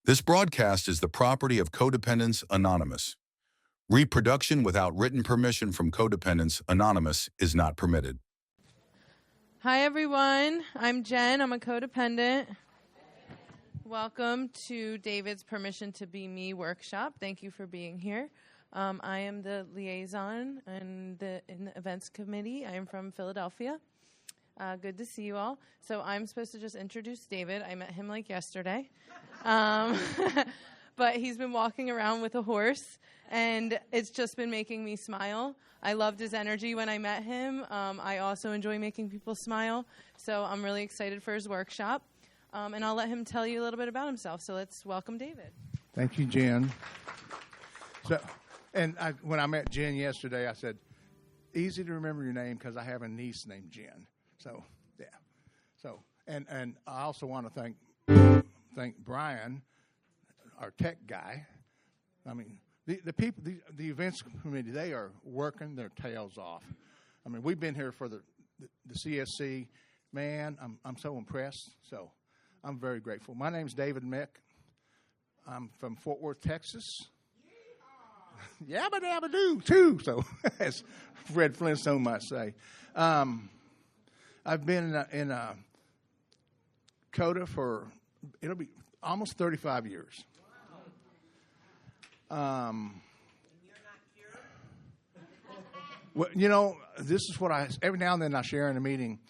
This broadcast is the property of Codependents Anonymous. Reproduction without written permission from Codependents Anonymous is not permitted. Hi, everyone. I'm Jen. I'm a codependent. Welcome to David's Permission to Be Me workshop. Thank you for being here. I am the liaison in the events committee. I am from Philadelphia. Good to see you all. So I'm supposed to just introduce David. I met him like yesterday. But he's been walking around with a horse, and it's just been making me smile. I loved his energy when I met him. I also enjoy making people smile, so I'm really excited for his workshop. And I'll let him tell you a little bit about himself. So let's welcome David. Thank you, Jen. When I met Jen yesterday, I said, easy to remember your name because I have a niece named Jen. So, yeah. And I also want to thank Brian, our tech guy. I mean, the people, the events committee, they are working their tails off. I mean, we've been here for the CSC. Man, I'm so impressed. So I'm very grateful. My name's David Mick. I'm from Fort Worth, Texas. Yabba dabba doo, too. So, as Fred Flintstone might say. I've been in CoDA for, it'll be almost 35 years. Well, you know, this is what every now and then I share in a meeting.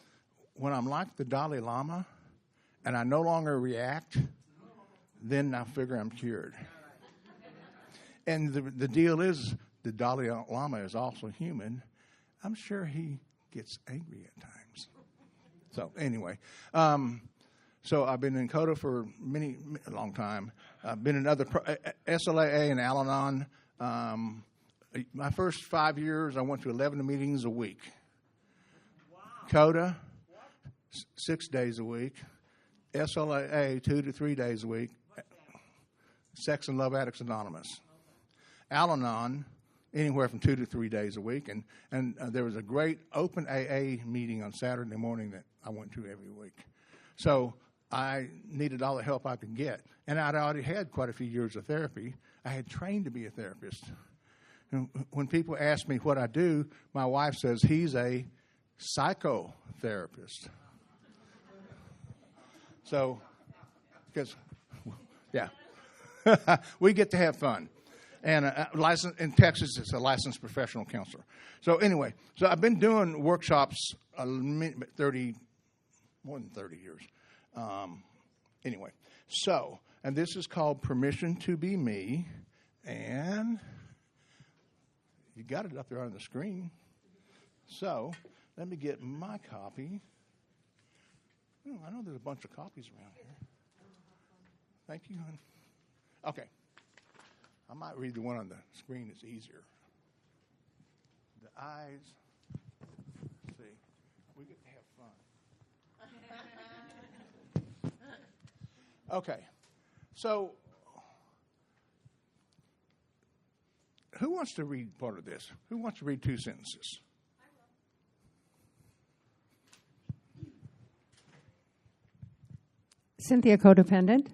When I'm like the Dalai Lama and I no longer react, then I figure I'm cured. And the deal is the Dalai Lama is also human. I'm sure he gets angry at times. So anyway, so I've been in CoDA for a long time. I've been in other SLAA and Al-Anon. My first 5 years, I went to 11 meetings a week. Wow. CoDA, 6 days a week. SLAA, 2 to 3 days a week. Sex and Love Addicts Anonymous. Al-Anon, anywhere from 2 to 3 days a week. And there was a great open AA meeting on Saturday morning that I went to every week. So I needed all the help I could get. And I'd already had quite a few years of therapy. I had trained to be a therapist. And when people ask me what I do, my wife says he's a psychotherapist. So, because, yeah, we get to have fun. And in Texas, it's a licensed professional counselor. So anyway, I've been doing workshops more than 30 years. Anyway, and this is called Permission to Be Me. And you got it up there on the screen. So let me get my copy. Oh, I know there's a bunch of copies around here. Thank you, hon. Okay. I might read the one on the screen. It's easier. The eyes. Let's see. We get to have fun. Okay. So, who wants to read part of this? Who wants to read 2 sentences? Cynthia, codependent.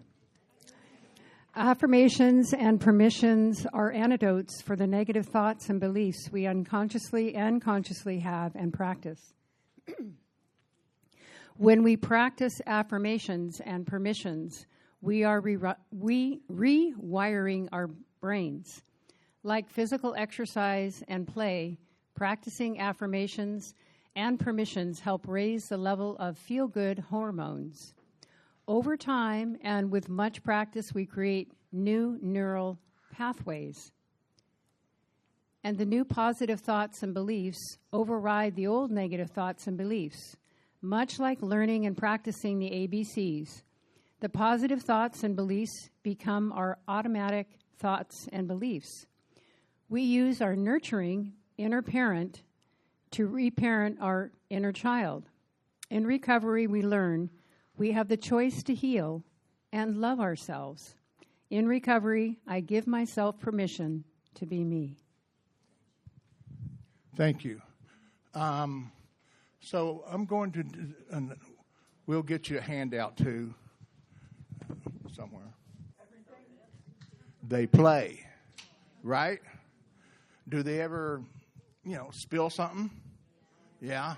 Affirmations and permissions are antidotes for the negative thoughts and beliefs we unconsciously and consciously have and practice. When we practice affirmations and permissions, we are rewiring our brains. Like physical exercise and play, practicing affirmations and permissions help raise the level of feel-good hormones. Over time and with much practice, we create new neural pathways. And the new positive thoughts and beliefs override the old negative thoughts and beliefs. Much like learning and practicing the ABCs, the positive thoughts and beliefs become our automatic thoughts and beliefs. We use our nurturing inner parent to reparent our inner child. In recovery, we learn we have the choice to heal and love ourselves. In recovery, I give myself permission to be me. Thank you. So I'm going to, we'll get you a handout too, somewhere. They play, right? Do they ever, spill something? Yeah.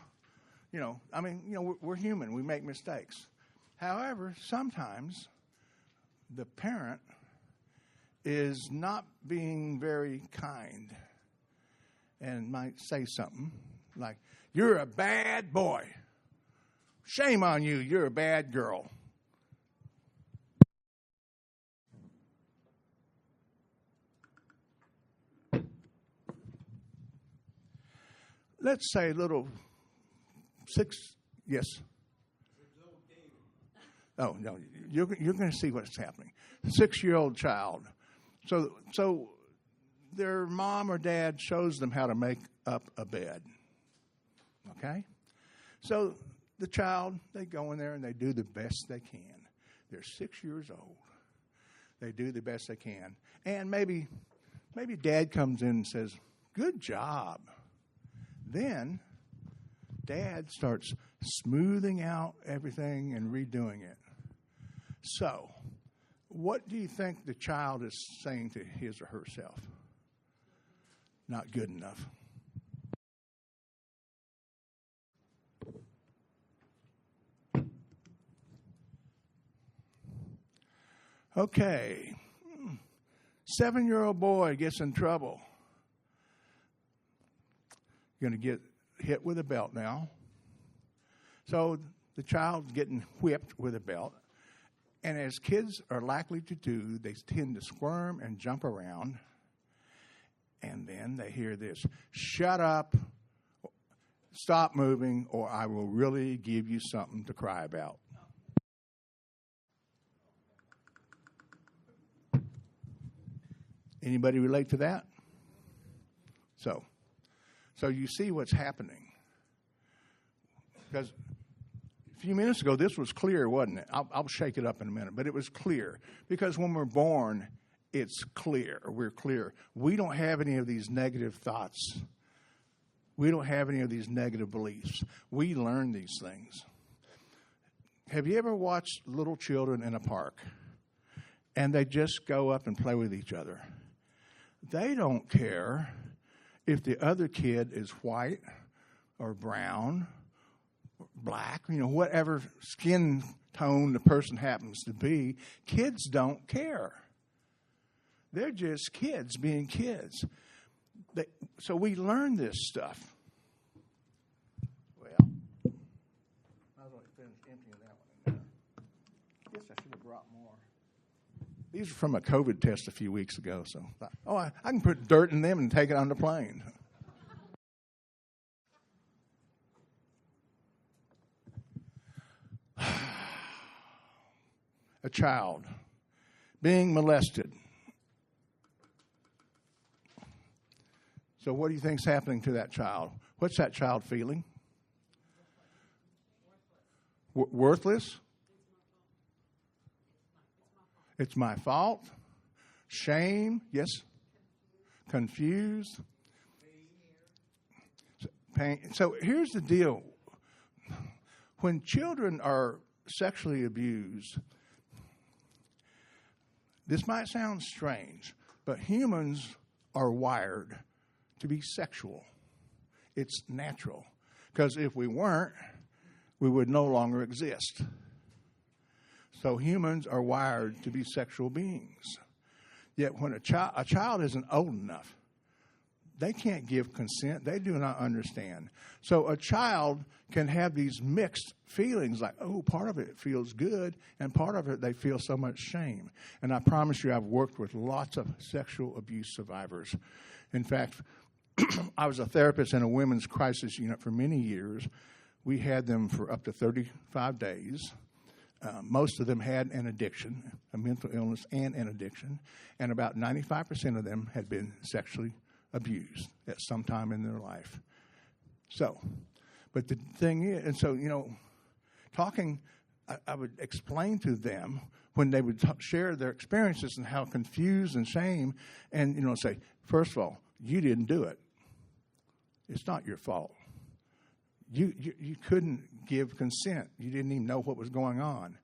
We're human. We make mistakes. However, sometimes the parent is not being very kind and might say something like, "You're a bad boy. Shame on you. You're a bad girl." Let's say little 6, yes? Oh, no, you're going to see what's happening. 6-year-old child. So their mom or dad shows them how to make up a bed. Okay? So the child, they go in there and they do the best they can. They're 6 years old. They do the best they can. And maybe dad comes in and says, "Good job." Then dad starts smoothing out everything and redoing it. So, what do you think the child is saying to his or herself? Not good enough. Okay. 7-year-old boy gets in trouble. Going to get hit with a belt now. So the child's getting whipped with a belt. And as kids are likely to do, they tend to squirm and jump around. And then they hear this: "Shut up, stop moving, or I will really give you something to cry about." Anybody relate to that? So you see what's happening. Because a few minutes ago, this was clear, wasn't it? I'll shake it up in a minute, but it was clear. Because when we're born, it's clear. We're clear. We don't have any of these negative thoughts. We don't have any of these negative beliefs. We learn these things. Have you ever watched little children in a park and they just go up and play with each other? They don't care if the other kid is white or brown or black, whatever skin tone the person happens to be. Kids don't care. They're just kids being kids. So we learn this stuff. Well, I was going to finish emptying that one in there. I guess I should have brought more. These are from a COVID test a few weeks ago. So, I can put dirt in them and take it on the plane. A child being molested. So what do you think's happening to that child? What's that child feeling? Worthless? It's my fault. Shame? Yes. Confused? Pain. So here's the deal. When children are sexually abused, this might sound strange, but humans are wired to be sexual. It's natural. Because if we weren't, we would no longer exist. So humans are wired to be sexual beings. Yet when a child isn't old enough, they can't give consent. They do not understand. So a child can have these mixed feelings like, part of it feels good, and part of it they feel so much shame. And I promise you, I've worked with lots of sexual abuse survivors. In fact, I was a therapist in a women's crisis unit for many years. We had them for up to 35 days. Most of them had an addiction, a mental illness and an addiction, and about 95% of them had been sexually abused at some time in their life. So, but the thing is, and so, talking, I would explain to them when they would share their experiences and how confused and shame, and, say, first of all, you didn't do it. It's not your fault. You couldn't give consent. You didn't even know what was going on.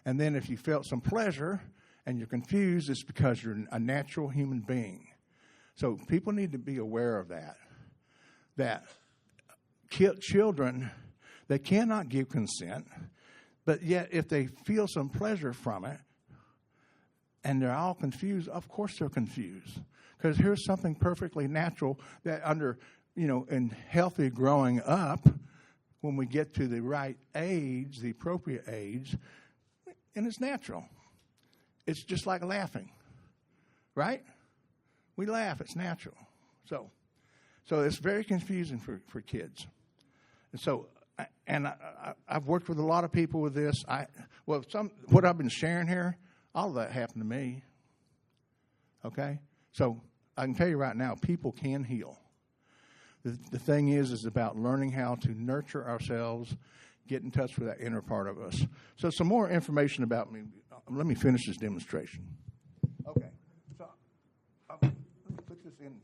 And then if you felt some pleasure and you're confused, it's because you're a natural human being. So people need to be aware of that children, they cannot give consent, but yet if they feel some pleasure from it and they're all confused, of course they're confused. Because here's something perfectly natural that in healthy growing up, when we get to the right age, the appropriate age, and it's natural. It's just like laughing, right? We laugh, it's natural. So it's very confusing for kids. And so, I've worked with a lot of people with this. What I've been sharing here, all of that happened to me. Okay? So I can tell you right now, people can heal. The thing is about learning how to nurture ourselves, get in touch with that inner part of us. So some more information about me. Let me finish this demonstration. Okay. So let me put this in.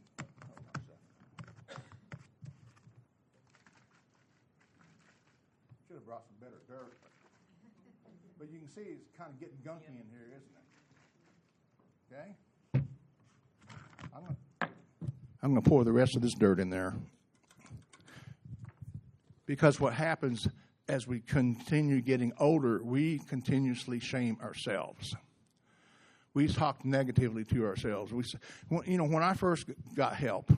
Should have brought some better dirt. But you can see it's kind of getting gunky in here, isn't it? Okay? I'm going to pour the rest of this dirt in there. Because what happens as we continue getting older, we continuously shame ourselves. We talk negatively to ourselves. When I first got help,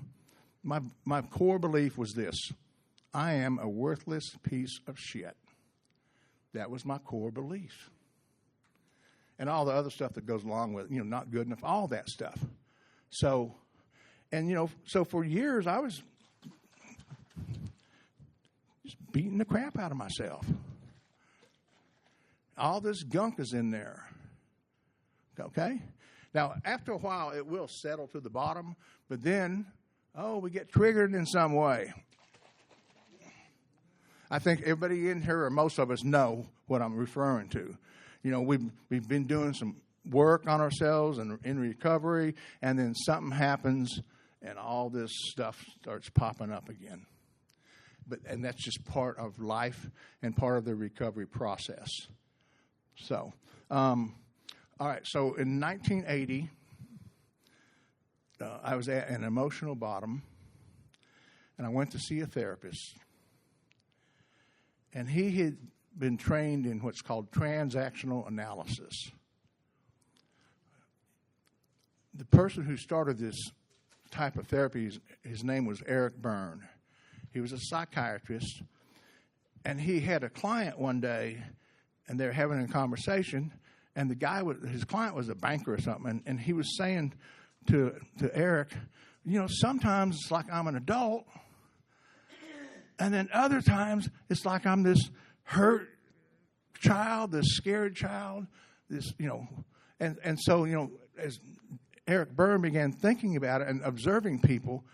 my core belief was this: I am a worthless piece of shit. That was my core belief. And all the other stuff that goes along with it, not good enough, all that stuff. So for years I was just beating the crap out of myself. All this gunk is in there. Okay? Now, after a while, it will settle to the bottom, but then, we get triggered in some way. I think everybody in here, or most of us, know what I'm referring to. We've been doing some work on ourselves and in recovery, and then something happens, and all this stuff starts popping up again. And that's just part of life and part of the recovery process. So, all right. So in 1980, I was at an emotional bottom, and I went to see a therapist. And he had been trained in what's called transactional analysis. The person who started this type of therapy, his name was Eric Byrne. He was a psychiatrist, and he had a client one day, and they were having a conversation, and his client was a banker or something, and he was saying to Eric, sometimes it's like I'm an adult, and then other times it's like I'm this hurt child, this scared child, and so as Eric Byrne began thinking about it and observing people,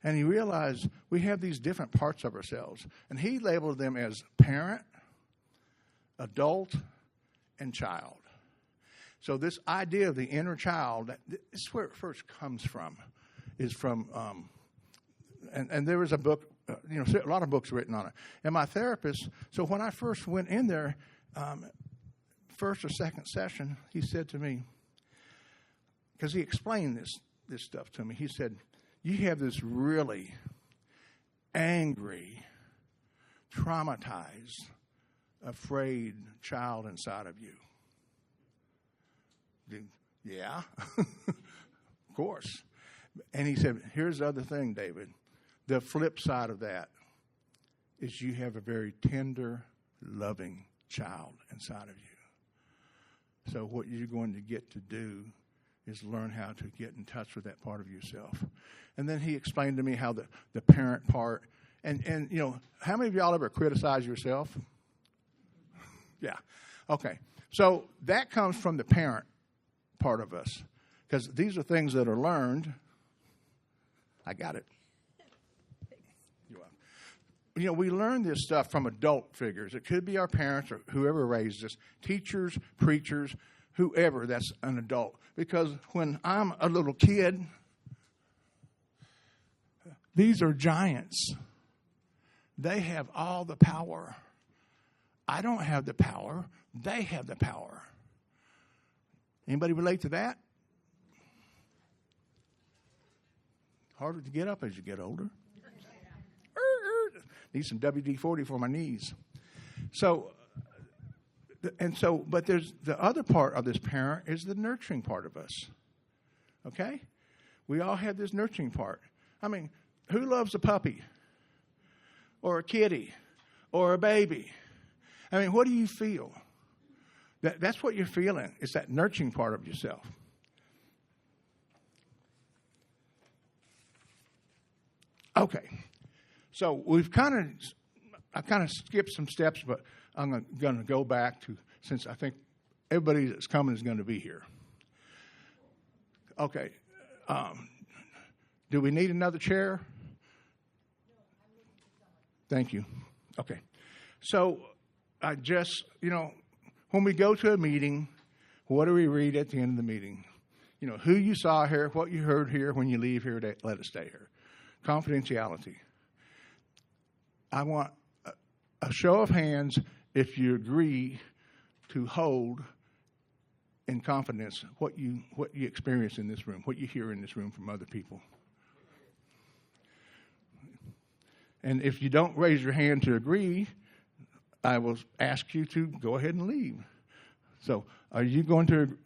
and he realized we have these different parts of ourselves. And he labeled them as parent, adult, and child. So this idea of the inner child, this is where it first comes from, and there was a book, a lot of books written on it. And my therapist, so when I first went in there, first or second session, he said to me, because he explained this stuff to me, he said, you have this really angry, traumatized, afraid child inside of you. Yeah, of course. And he said, here's the other thing, David. The flip side of that is you have a very tender, loving child inside of you. So what you're going to get to do is learn how to get in touch with that part of yourself. And then he explained to me how the parent part, and how many of y'all ever criticize yourself? Yeah. Okay. So that comes from the parent part of us, because these are things that are learned. I got it. You're welcome. We learn this stuff from adult figures. It could be our parents or whoever raised us, teachers, preachers, whoever that's an adult. Because when I'm a little kid, these are giants. They have all the power. I don't have the power. They have the power. Anybody relate to that? Harder to get up as you get older. Need some WD-40 for my knees. But there's the other part of this parent is the nurturing part of us. Okay? We all have this nurturing part. I mean, who loves a puppy? Or a kitty? Or a baby? I mean, what do you feel? That's what you're feeling. It's that nurturing part of yourself. Okay. So I kind of skipped some steps, but I'm going to go back to, since I think everybody that's coming is going to be here. Okay. Do we need another chair? Thank you. Okay. So I just, when we go to a meeting, what do we read at the end of the meeting? Who you saw here, what you heard here, when you leave here, let it stay here. Confidentiality. I want a show of hands if you agree to hold in confidence what you experience in this room, what you hear in this room from other people. And if you don't raise your hand to agree, I will ask you to go ahead and leave. So, are you going to,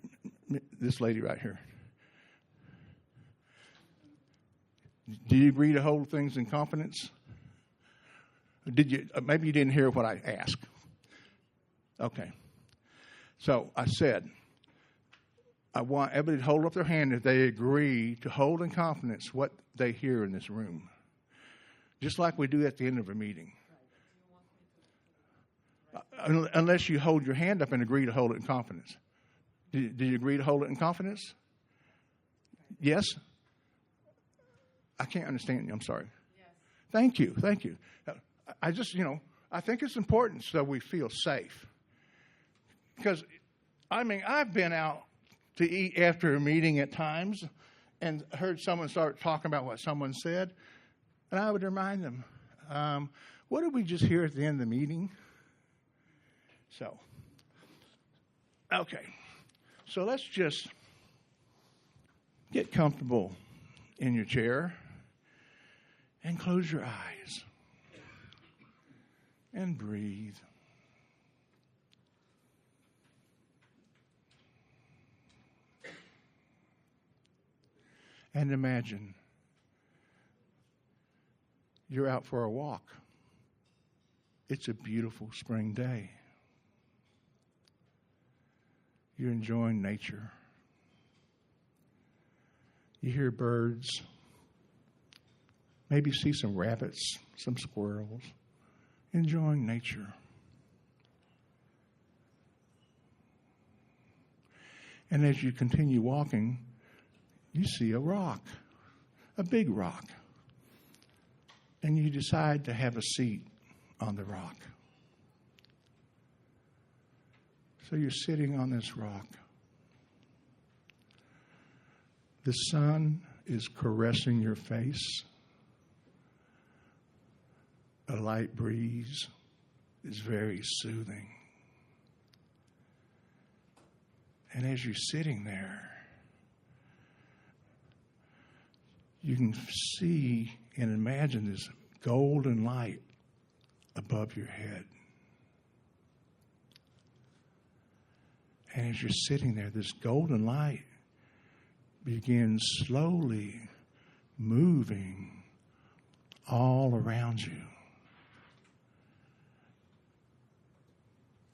this lady right here, do you agree to hold things in confidence? Did you? Maybe you didn't hear what I asked. Okay. So I said, I want everybody to hold up their hand if they agree to hold in confidence what they hear in this room. Just like we do at the end of a meeting. Unless you hold your hand up and agree to hold it in confidence. Do you agree to hold it in confidence? Yes? I can't understand you. I'm sorry. Yes. Thank you. I just, I think it's important so we feel safe. Because, I've been out to eat after a meeting at times and heard someone start talking about what someone said. And I would remind them, what did we just hear at the end of the meeting? So, okay. So let's just get comfortable in your chair and close your eyes and breathe. And imagine you're out for a walk. It's a beautiful spring day. You're enjoying nature. You hear birds. Maybe see some rabbits, some squirrels. Enjoying nature. And as you continue walking, you see a rock, a big rock. And you decide to have a seat on the rock. So you're sitting on this rock. The sun is caressing your face. A light breeze is very soothing. And as you're sitting there, you can see and imagine this golden light above your head. And as you're sitting there, this golden light begins slowly moving all around you.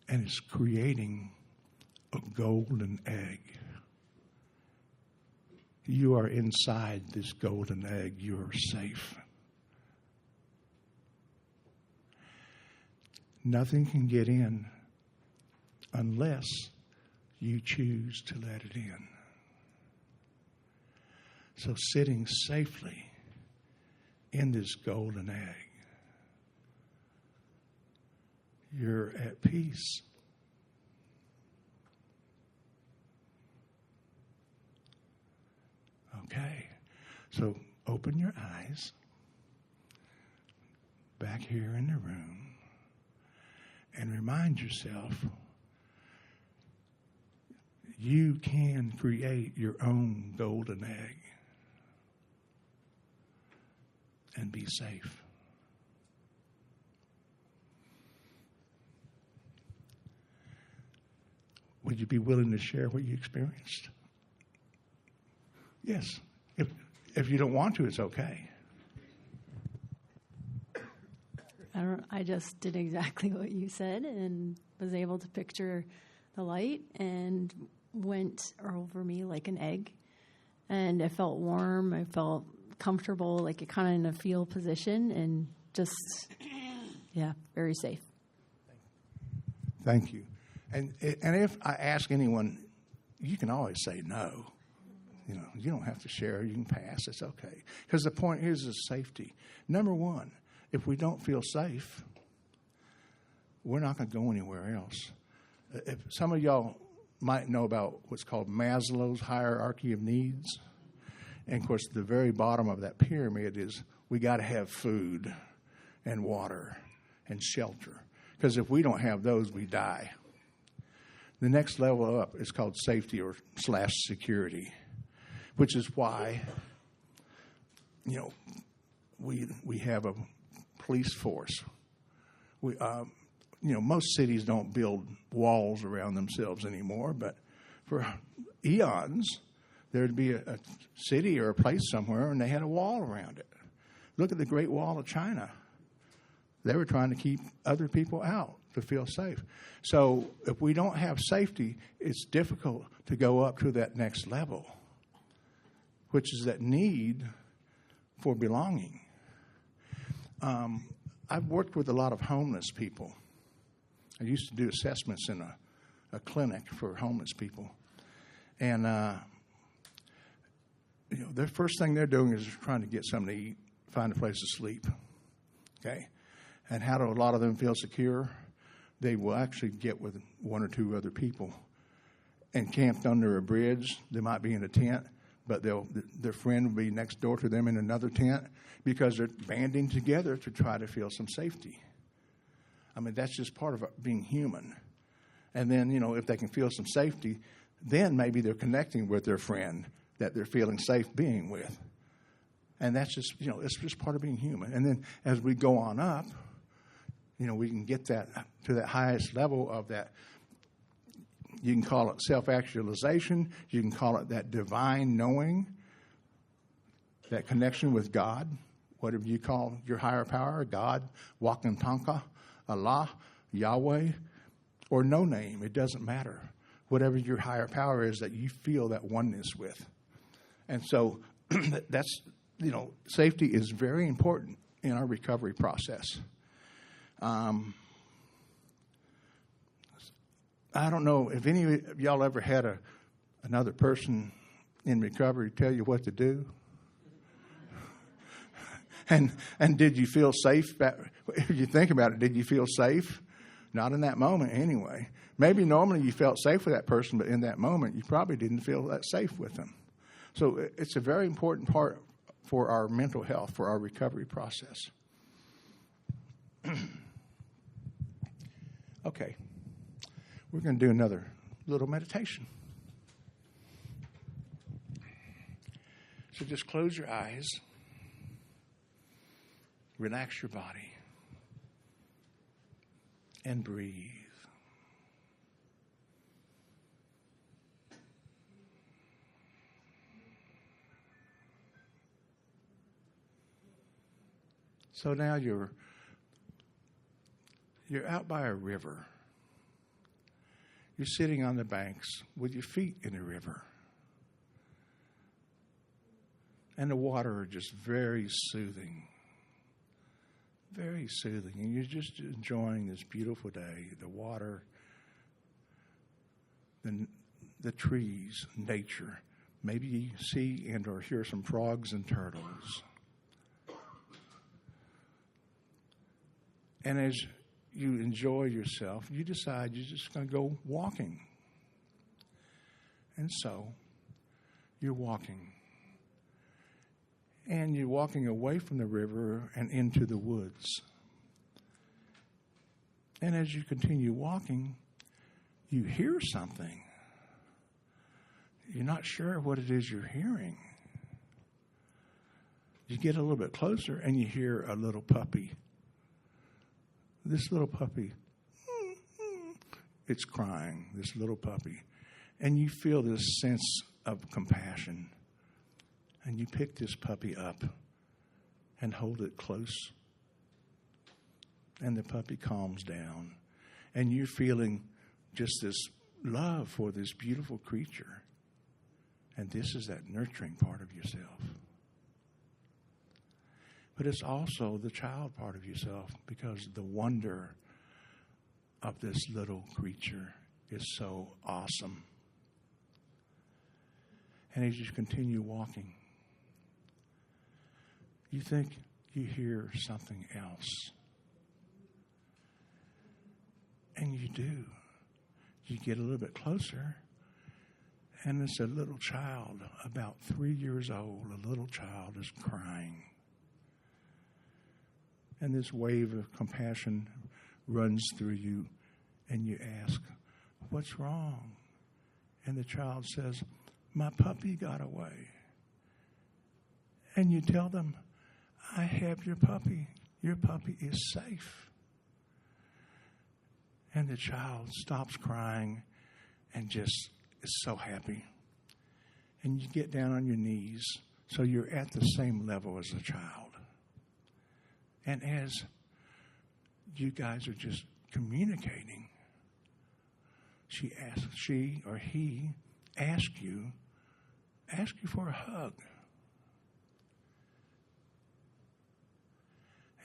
And it's creating a golden egg. You are inside this golden egg. You are safe. Nothing can get in unless you choose to let it in. So sitting safely in this golden egg, you're at peace. Okay, so open your eyes back here in the room and remind yourself you can create your own golden egg and be safe. Would you be willing to share what you experienced? Yes. If you don't want to, it's okay. I just did exactly what you said and was able to picture the light and went over me like an egg. And I felt warm. I felt comfortable, like it kind of in a fetal position, and just, very safe. Thank you. And if I ask anyone, you can always say no. You know, you don't have to share. You can pass. It's okay. Because the point is safety. Number one, if we don't feel safe, we're not going to go anywhere else. If some of y'all might know about what's called Maslow's hierarchy of needs. And, of course, the very bottom of that pyramid is we got to have food and water and shelter. Because if we don't have those, we die. The next level up is called safety or / security, which is why, you know, we have a police force. Most cities don't build walls around themselves anymore, but for eons, there'd be a city or a place somewhere, and they had a wall around it. Look at the Great Wall of China. They were trying to keep other people out to feel safe. So if we don't have safety, it's difficult to go up to that next level, which is that need for belonging. I've worked with a lot of homeless people. I used to do assessments in a clinic for homeless people. And the first thing they're doing is trying to get something to eat, find a place to sleep. Okay? And how do a lot of them feel secure? They will actually get with one or two other people and camped under a bridge. They might be in a tent, but their friend will be next door to them in another tent because they're banding together to try to feel some safety. I mean, that's just part of being human. And then, if they can feel some safety, then maybe they're connecting with their friend that they're feeling safe being with. And that's just, it's just part of being human. And then as we go on up, we can get that to that highest level of that. You can call it self-actualization. You can call it that divine knowing, that connection with God, whatever you call your higher power, God, Wakantanka, Allah, Yahweh, or no name. It doesn't matter. Whatever your higher power is that you feel that oneness with. And so that's, safety is very important in our recovery process. I don't know if any of y'all ever had another person in recovery tell you what to do. And did you feel safe? If you think about it, did you feel safe? Not in that moment anyway. Maybe normally you felt safe with that person, but in that moment you probably didn't feel that safe with them. So it's a very important part for our mental health, for our recovery process. Okay. We're going to do another little meditation. So just close your eyes. Relax your body. And breathe. So now you're out by a river. You're sitting on the banks with your feet in the river. And the water are just very soothing. Very soothing. And you're just enjoying this beautiful day. The water, the trees, nature. Maybe you see and or hear some frogs and turtles. And as you enjoy yourself, you decide you're just going to go walking. And so, you're walking. And you're walking away from the river and into the woods. And as you continue walking, you hear something. You're not sure what it is you're hearing. You get a little bit closer and you hear a little puppy. This little puppy, it's crying, this little puppy. And you feel this sense of compassion. And you pick this puppy up and hold it close. And the puppy calms down. And you're feeling just this love for this beautiful creature. And this is that nurturing part of yourself. But it's also the child part of yourself, because the wonder of this little creature is so awesome. And as you continue walking, you think you hear something else. And you do. You get a little bit closer, and it's a little child, about 3 years old. A little child is crying. And this wave of compassion runs through you, and you ask, "What's wrong?" And the child says, "My puppy got away." And you tell them, "I have your puppy. Your puppy is safe." And the child stops crying and just is so happy. And you get down on your knees, so you're at the same level as the child. And as you guys are just communicating, she or he asks you for a hug.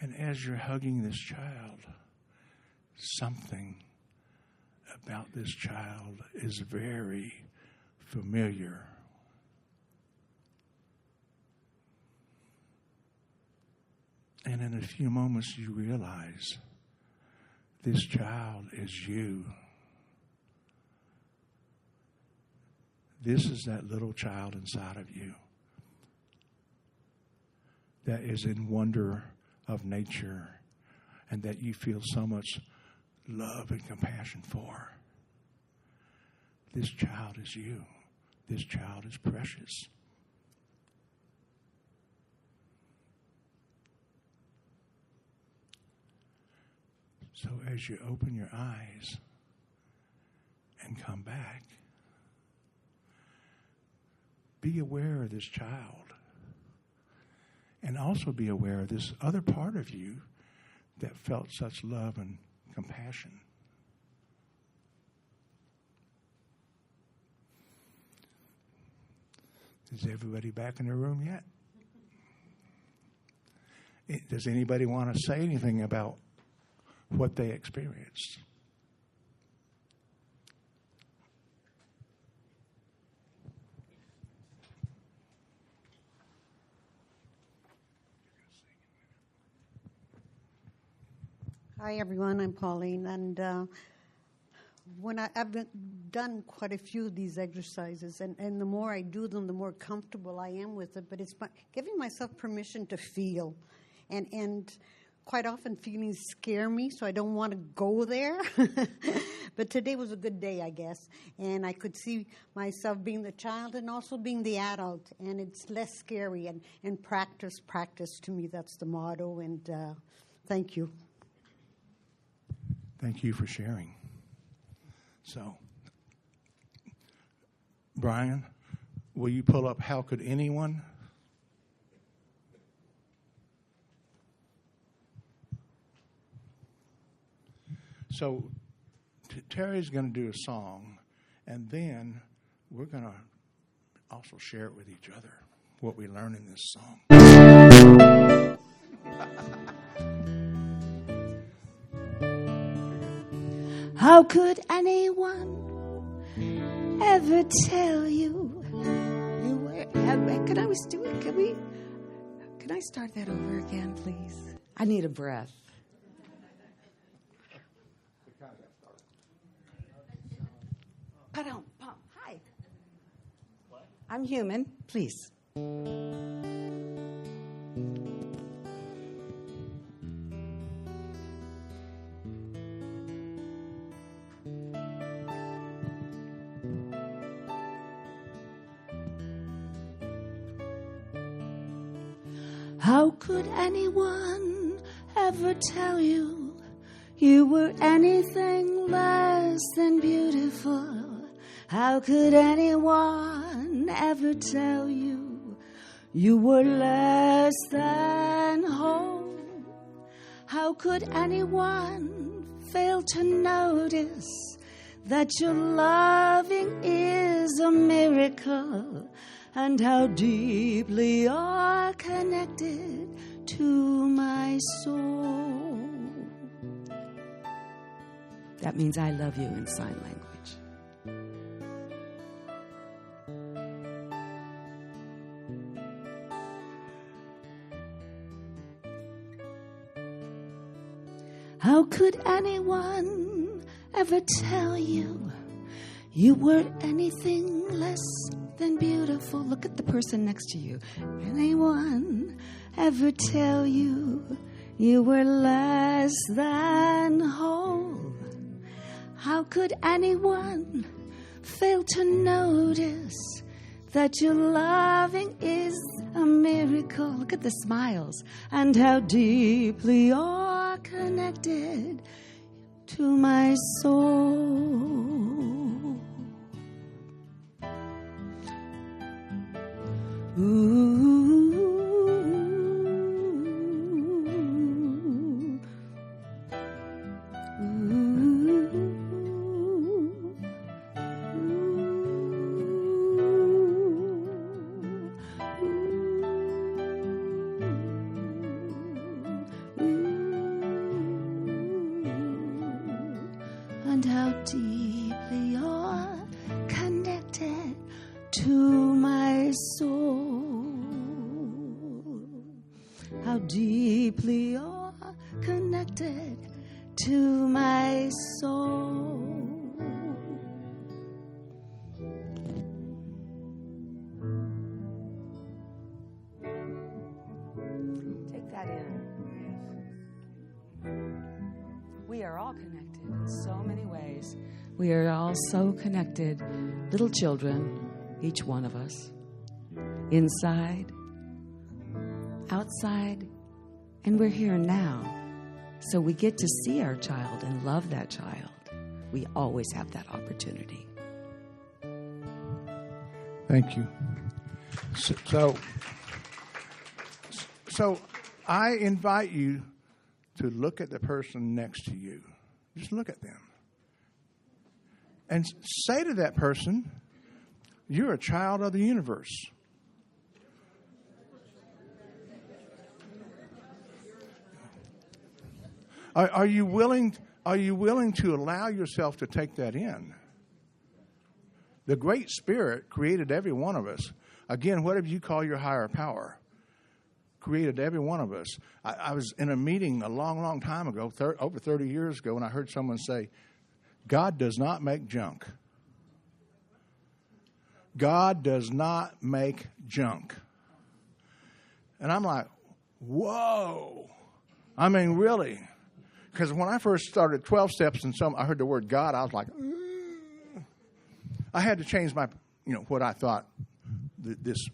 And as you're hugging this child, something about this child is very familiar. And in a few moments you realize this child is you. This is that little child inside of you that is in wonder of nature and that you feel so much love and compassion for. This child is you. This child is precious. So as you open your eyes and come back, be aware of this child. And also be aware of this other part of you that felt such love and compassion. Is everybody back in the room yet? Does anybody want to say anything about what they experienced? Hi, everyone. I'm Pauline, and I've done quite a few of these exercises, and the more I do them, the more comfortable I am with it. But it's giving myself permission to feel, and quite often feelings scare me, so I don't want to go there. But today was a good day, I guess, and I could see myself being the child and also being the adult, and it's less scary. And practice to me, that's the motto. And thank you. Thank you for sharing. So, Brian, will you pull up How Could Anyone? So, Terry's going to do a song, and then we're going to also share it with each other, what we learn in this song. How could anyone ever tell you were? Can I was doing? Can I start that over again, please? I need a breath. Hi. I'm human. Please. How could anyone ever tell you you were anything less than beautiful? How could anyone ever tell you you were less than whole? How could anyone fail to notice that your loving is a miracle, and how deeply you're connected to my soul? That means I love you in sign language. How could anyone ever tell you you were anything less than beautiful? Look at the person next to you. Anyone ever tell you you were less than whole? How could anyone fail to notice that your loving is a miracle? Look at the smiles and how deeply you're connected to my soul. Ooh. And how deeply you're connected to my soul. How deeply you're connected to my soul. Take that in. We are all connected in so many ways. We are all so connected. Little children, each one of us. Inside, outside, and we're here now. So we get to see our child and love that child. We always have that opportunity. Thank you. So I invite you to look at the person next to you. Just look at them. And say to that person, you're a child of the universe. Are you willing to allow yourself to take that in? The Great Spirit created every one of us. Again, whatever you call your higher power, created every one of us. I was in a meeting a long, long time ago, over 30 years ago, and I heard someone say, God does not make junk. God does not make junk. And I'm like, whoa. I mean, really? Because when I first started 12 steps and I heard the word God, I was like, I had to change my, what I thought this,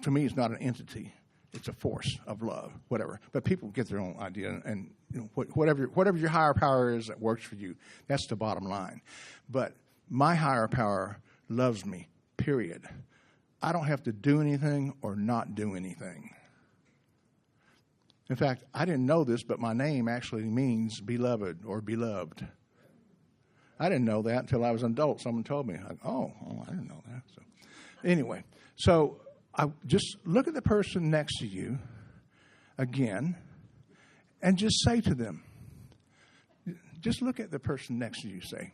to me, is not an entity. It's a force of love, whatever. But people get their own idea, and whatever your higher power is that works for you, that's the bottom line. But my higher power loves me, period. I don't have to do anything or not do anything. In fact, I didn't know this, but my name actually means beloved or beloved. I didn't know that until I was an adult. Someone told me. Oh, I didn't know that. So, anyway, I just look at the person next to you again and just say to them, just look at the person next to you, say,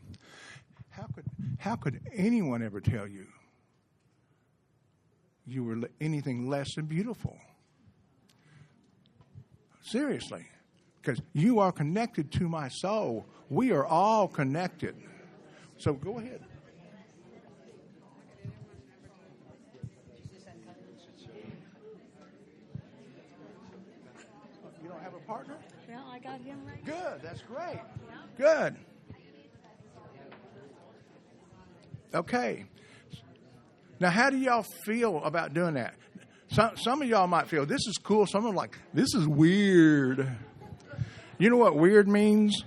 how could anyone ever tell you you were anything less than beautiful? Seriously, because you are connected to my soul. We are all connected. So go ahead. You don't have a partner? Yeah, I got him right. Good, that's great. Good. Okay. Now, how do y'all feel about doing that? Some of y'all might feel this is cool. Some are like, this is weird. You know what weird means?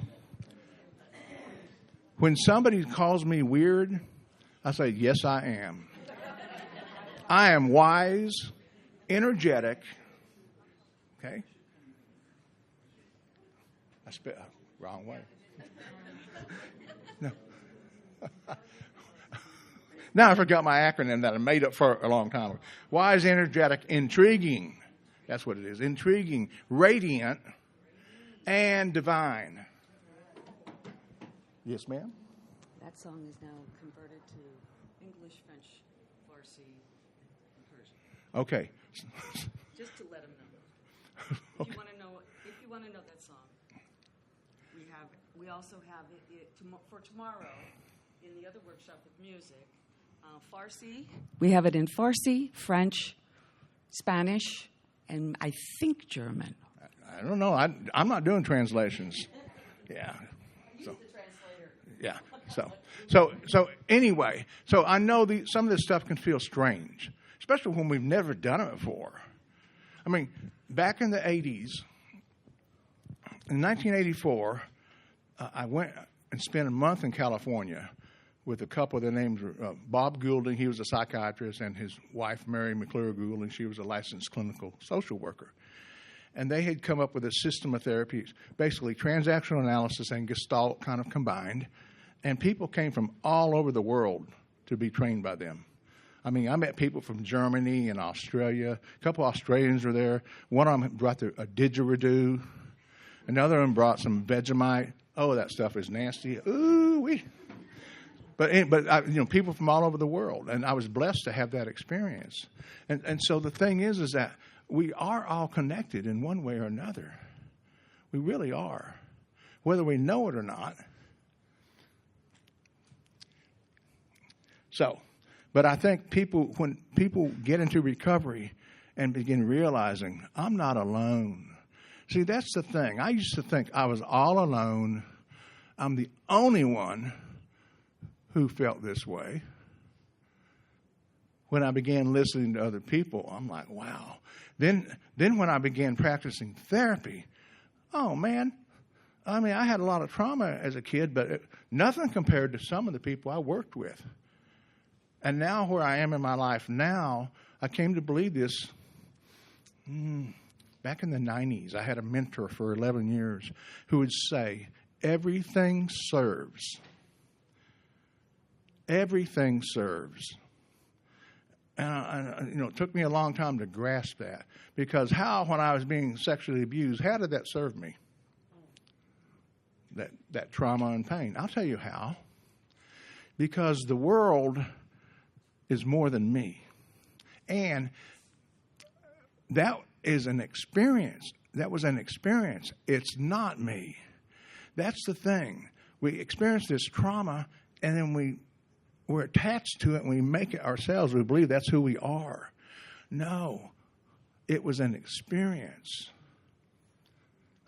When somebody calls me weird, I say, yes, I am. I am wise, energetic. Okay? I spit wrong way. No. Now I forgot my acronym that I made up for a long time ago. Wise, energetic, intriguing. That's what it is. Intriguing, radiant, and divine. Yes, ma'am? That song is now converted to English, French, Farsi, and Persian. Okay. Just to let them know. If you want to know that song, we also have it for tomorrow in the other workshop with music. Farsi. We have it in Farsi, French, Spanish, and I think German. I don't know. I'm not doing translations. Yeah. So, yeah. So anyway, so I know some of this stuff can feel strange, especially when we've never done it before. I mean, back in the 80s, in 1984, I went and spent a month in California with a couple. Their names were Bob Goulding. He was a psychiatrist, and his wife, Mary McClure Goulding, she was a licensed clinical social worker. And they had come up with a system of therapies, basically transactional analysis and Gestalt kind of combined. And people came from all over the world to be trained by them. I mean, I met people from Germany and Australia. A couple Australians were there. One of them brought a didgeridoo. Another one brought some Vegemite. Oh, that stuff is nasty. Ooh-wee. But people from all over the world. And I was blessed to have that experience. And so the thing is that we are all connected in one way or another. We really are, whether we know it or not. So, but I think when people get into recovery and begin realizing, I'm not alone. See, that's the thing. I used to think I was all alone. I'm the only one who felt this way. When I began listening to other people, I'm like, wow. Then when I began practicing therapy, oh, man, I mean, I had a lot of trauma as a kid, but nothing compared to some of the people I worked with. And now where I am in my life now, I came to believe this back in the 90s. I had a mentor for 11 years who would say, everything serves. Everything serves. And it took me a long time to grasp that. Because when I was being sexually abused, how did that serve me? That trauma and pain. I'll tell you how. Because the world is more than me. And that is an experience. That was an experience. It's not me. That's the thing. We experience this trauma, and then we're attached to it, and we make it ourselves. We believe that's who we are. No. It was an experience.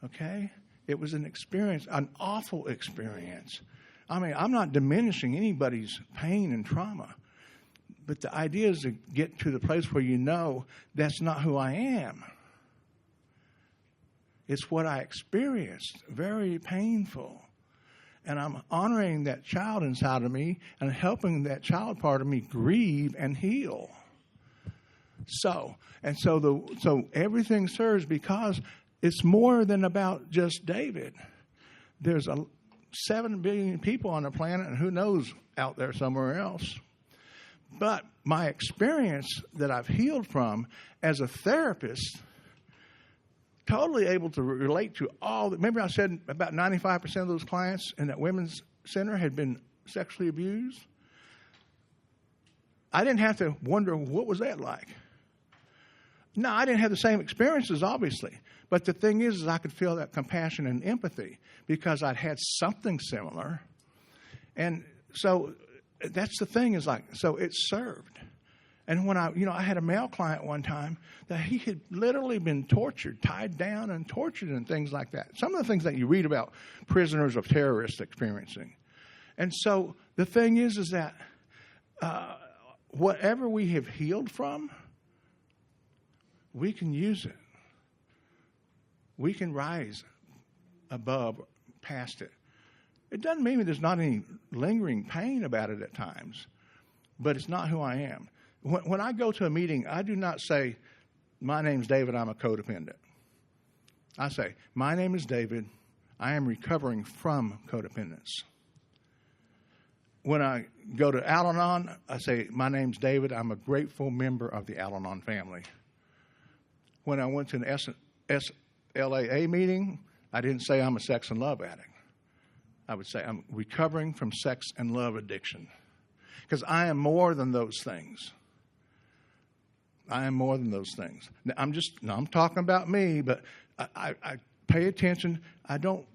Okay? It was an experience, an awful experience. I mean, I'm not diminishing anybody's pain and trauma. But the idea is to get to the place where you know that's not who I am. It's what I experienced. Very painful. And I'm honoring that child inside of me and helping that child part of me grieve and heal. So everything serves because it's more than about just David. There's 7 billion people on the planet, and who knows out there somewhere else. But my experience that I've healed from as a therapist, totally able to relate to all. Remember I said about 95% of those clients in that women's center had been sexually abused? I didn't have to wonder what was that like. No, I didn't have the same experiences, obviously. But the thing is I could feel that compassion and empathy because I'd had something similar. And so that's the thing so it served. And when I had a male client one time that he had literally been tortured, tied down and tortured and things like that. Some of the things that you read about prisoners of terrorists experiencing. And so the thing is that whatever we have healed from, we can use it. We can rise above, past it. It doesn't mean there's not any lingering pain about it at times, but it's not who I am. When I go to a meeting, I do not say, my name's David, I'm a codependent. I say, my name is David, I am recovering from codependence. When I go to Al-Anon, I say, my name's David, I'm a grateful member of the Al-Anon family. When I went to an SLAA meeting, I didn't say I'm a sex and love addict. I would say I'm recovering from sex and love addiction. Because I am more than those things. I am more than those things. Now, I'm talking about me, but I pay attention. I don't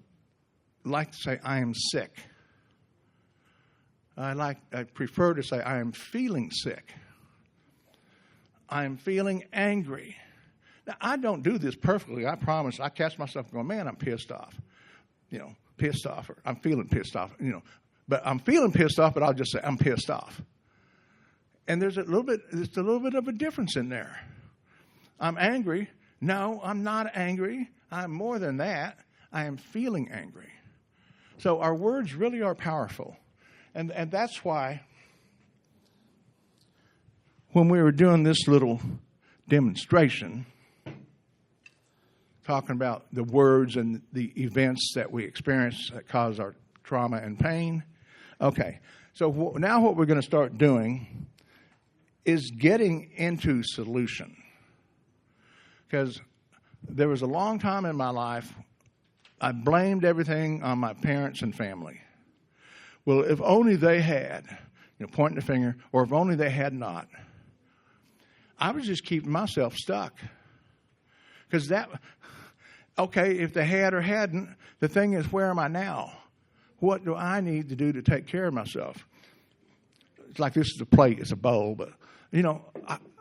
like to say I am sick. I prefer to say I am feeling sick. I am feeling angry. Now, I don't do this perfectly, I promise. I catch myself going, man, I'm pissed off. Pissed off, or I'm feeling pissed off, But I'm feeling pissed off, but I'll just say I'm pissed off. And there's a little bit of a difference in there. I'm angry. No, I'm not angry. I'm more than that. I am feeling angry. So our words really are powerful. And that's why when we were doing this little demonstration, talking about the words and the events that we experience that cause our trauma and pain. Okay, so now what we're going to start doing is getting into solution. Because there was a long time in my life, I blamed everything on my parents and family. Well, if only they had, pointing the finger, or if only they had not. I was just keeping myself stuck. Because if they had or hadn't, the thing is, where am I now? What do I need to do to take care of myself? It's like this is a plate, it's a bowl, but,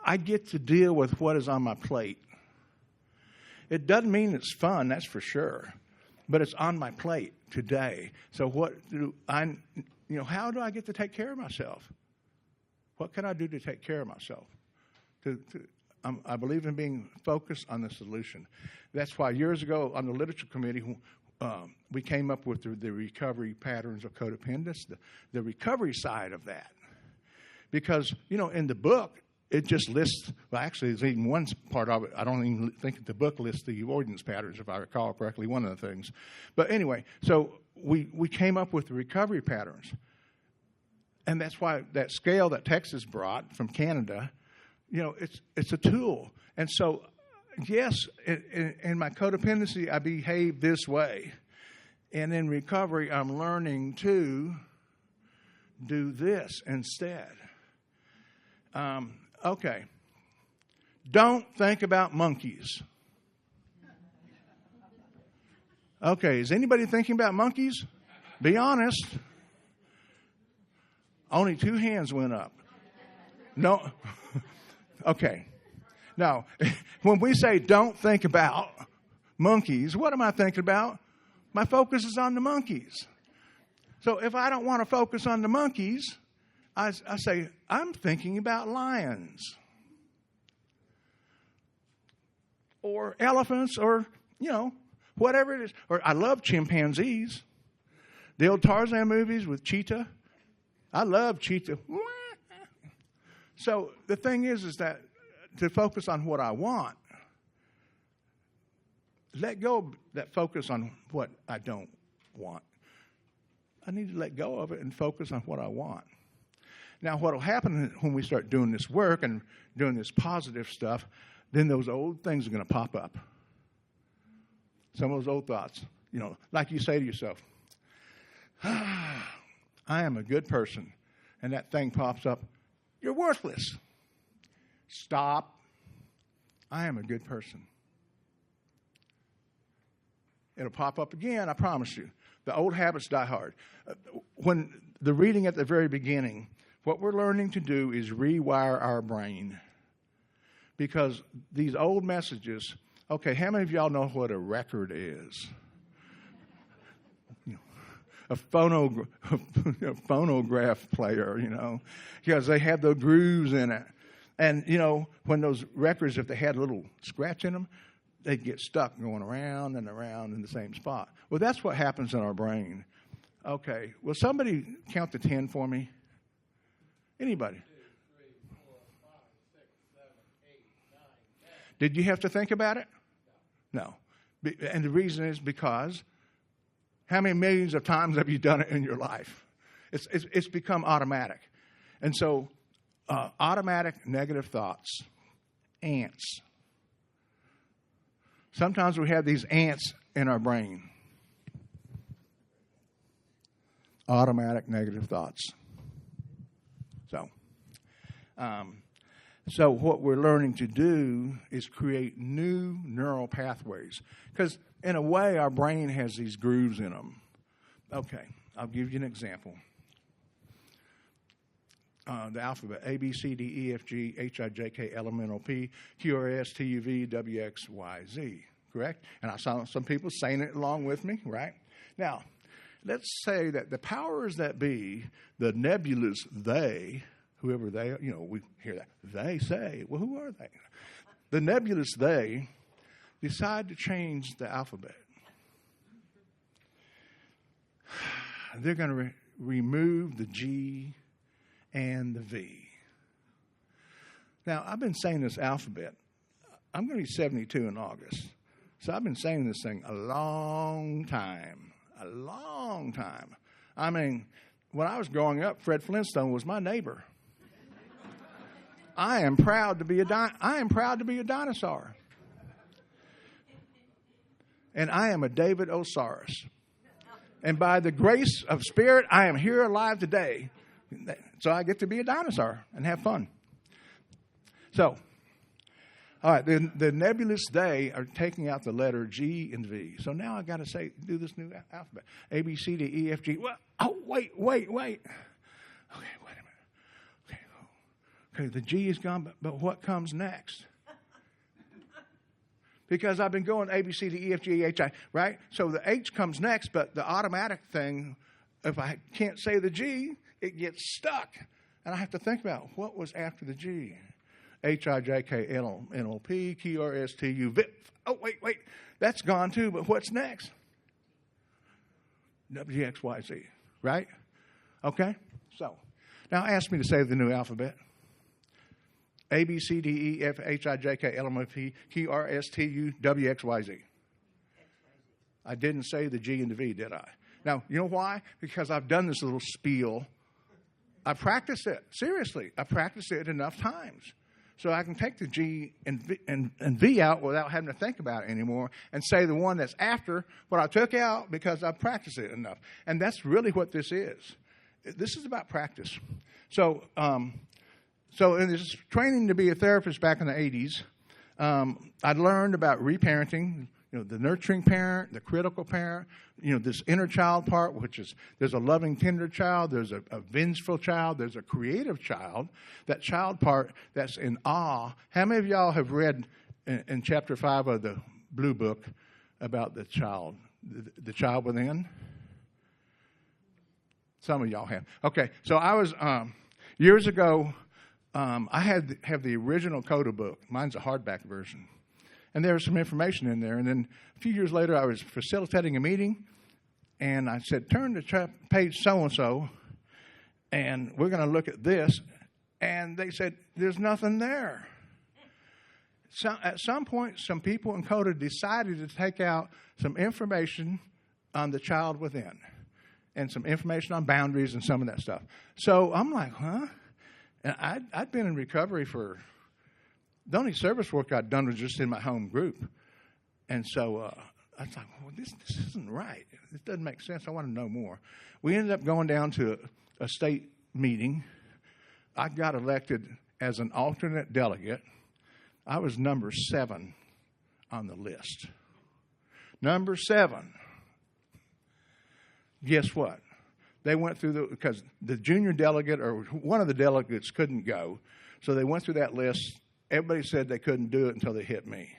I get to deal with what is on my plate. It doesn't mean it's fun, that's for sure, but it's on my plate today. So how do I get to take care of myself? What can I do to take care of myself? I believe in being focused on the solution. That's why years ago on the literature committee, we came up with the recovery patterns of codependence, the recovery side of that. Because, in the book, it just lists, well, actually, there's even one part of it. I don't even think the book lists the avoidance patterns, if I recall correctly, one of the things. But anyway, so we came up with the recovery patterns. And that's why that scale that Texas brought from Canada, it's a tool. And so, yes, in my codependency, I behave this way. And in recovery, I'm learning to do this instead. Okay. Don't think about monkeys. Okay, is anybody thinking about monkeys? Be honest. Only 2 hands went up. No. Okay. Now, when we say don't think about monkeys, what am I thinking about? My focus is on the monkeys. So if I don't want to focus on the monkeys, I say, I'm thinking about lions. Or elephants, or, whatever it is. Or I love chimpanzees. The old Tarzan movies with cheetah. I love cheetah. So the thing is that to focus on what I want, let go of that focus on what I don't want. I need to let go of it and focus on what I want. Now, what will happen when we start doing this work and doing this positive stuff, then those old things are going to pop up. Some of those old thoughts, like you say to yourself, I am a good person. And that thing pops up, you're worthless. Stop. I am a good person. It'll pop up again, I promise you. The old habits die hard. When the reading at the very beginning, what we're learning to do is rewire our brain. Because these old messages, okay, how many of y'all know what a record is? A phonograph player, because they have the grooves in it. And, when those records, if they had a little scratch in them, they'd get stuck going around and around in the same spot. Well, that's what happens in our brain. Okay, will somebody count to 10 for me? Anybody? 2, 3, 4, 5, 6, 7, 8, 9, 10. Did you have to think about it? No. And the reason is because how many millions of times have you done it in your life? It's become automatic. And so automatic negative thoughts, ants. Sometimes we have these ants in our brain. Automatic negative thoughts. So what we're learning to do is create new neural pathways. Because in a way, our brain has these grooves in them. Okay, I'll give you an example. The alphabet, A, B, C, D, E, F, G, H, I, J, K, L, M, N, O, P, Q, R, S, T, U, V, W, X, Y, Z. Correct? And I saw some people saying it along with me, right? Now, let's say that the powers that be, the nebulous they, whoever they are, we hear that. They say, well, who are they? The nebulous they decide to change the alphabet. They're going to remove the G and the V. Now, I've been saying this alphabet. I'm going to be 72 in August. So I've been saying this thing a long time. A long time. I mean, when I was growing up, Fred Flintstone was my neighbor. I am proud to be a dinosaur. And I am a David Osiris. And by the grace of spirit, I am here alive today. So I get to be a dinosaur and have fun. So, all right, the nebulous they are taking out the letter G and V. So now I got to do this new alphabet. A, B, C, D, E, F, G. Well, wait. Okay, wait a minute. Okay, the G is gone, but what comes next? Because I've been going A, B, C, D, E, F, G, H, I, right? So the H comes next, but the automatic thing, if I can't say the G, it gets stuck. And I have to think about what was after the G. H, I, J, K, L, N, O, P, Q, R, S, T, U, V. Oh, wait. That's gone too, but what's next? W, X, Y, Z, right? Okay? So, now ask me to say the new alphabet. A, B, C, D, E, F, H, I, J, K, L, M, N, O, P, Q, R, S, T, U, W, X, Y, Z. I didn't say the G and the V, did I? Now, you know why? Because I've done this little spiel. I practiced it. Seriously, I practiced it enough times. So I can take the G and V out without having to think about it anymore and say the one that's after what I took out because I practiced it enough. And that's really what this is. This is about practice. So in this training to be a therapist back in the 80s, I learned about reparenting, the nurturing parent, the critical parent, this inner child part, which is there's a loving, tender child, there's a vengeful child, there's a creative child, that child part that's in awe. How many of y'all have read in chapter 5 of the Blue Book about the child within? Some of y'all have. Okay, so I was, years ago, I have the original CoDA book. Mine's a hardback version. And there was some information in there. And then a few years later, I was facilitating a meeting, and I said, turn to page so-and-so, and we're going to look at this. And they said, there's nothing there. So at some point, some people in CoDA decided to take out some information on the child within and some information on boundaries and some of that stuff. So I'm like, huh? And I'd been in recovery for... The only service work I'd done was just in my home group. And so I was like, well, this isn't right. This doesn't make sense. I want to know more. We ended up going down to a state meeting. I got elected as an alternate delegate. I was number 7 on the list. Number 7. Guess what? They went through because the junior delegate or one of the delegates couldn't go. So they went through that list. Everybody said they couldn't do it until they hit me.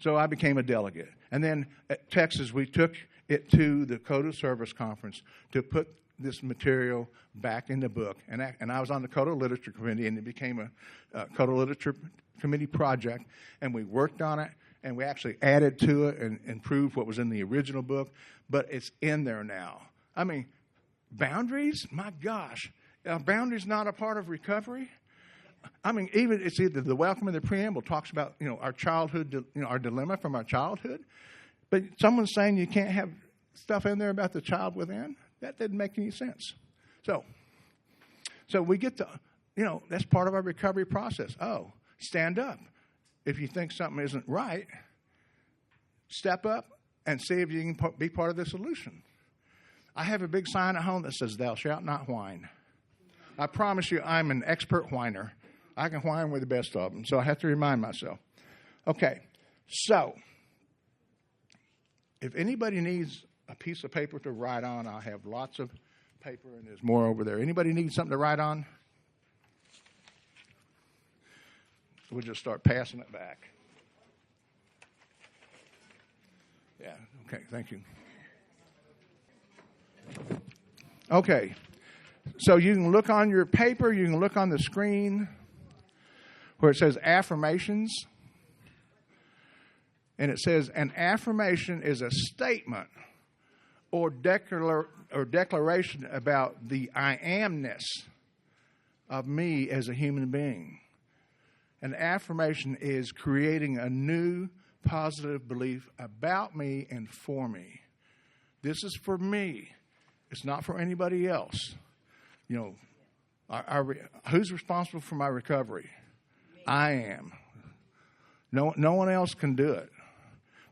So I became a delegate. And then at Texas, we took it to the CoDA Service Conference to put this material back in the book. And I was on the CoDA Literature Committee, and it became a CoDA Literature Committee project, and we worked on it, and we actually added to it and improved what was in the original book, but it's in there now. I mean, boundaries? My gosh. Are boundaries not a part of recovery? I mean, even it's either the welcome and the preamble talks about, our childhood, our dilemma from our childhood. But someone's saying you can't have stuff in there about the child within? That didn't make any sense. So we get to, that's part of our recovery process. Oh, stand up. If you think something isn't right, step up and see if you can be part of the solution. I have a big sign at home that says, "Thou shalt not whine." I promise you, I'm an expert whiner. I can whine with the best of them, so I have to remind myself. Okay, so if anybody needs a piece of paper to write on, I have lots of paper, and there's more over there. Anybody need something to write on? We'll just start passing it back. Yeah, okay, thank you. Okay, so you can look on your paper, you can look on the screen where it says affirmations. And it says, an affirmation is a statement or declaration about the I amness of me as a human being. An affirmation is creating a new positive belief about me and for me. This is for me. It's not for anybody else. Who's responsible for my recovery? I am. No one else can do it.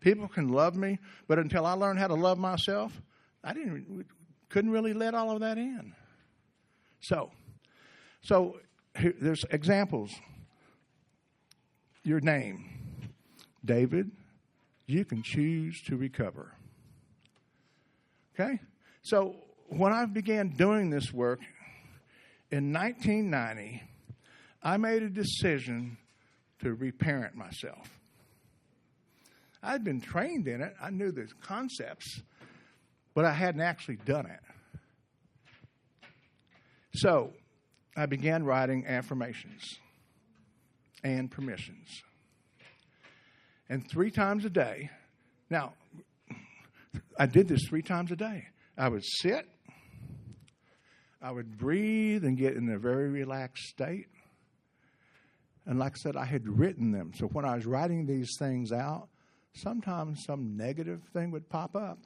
People can love me, but until I learned how to love myself, couldn't really let all of that in. So here, there's examples. Your name, David, you can choose to recover. Okay? So when I began doing this work in 1990, I made a decision to reparent myself. I'd been trained in it. I knew the concepts, but I hadn't actually done it. So I began writing affirmations and permissions. And 3 times a day. Now, I did this 3 times a day. I would sit, I would breathe and get in a very relaxed state. And like I said, I had written them. So when I was writing these things out, sometimes some negative thing would pop up.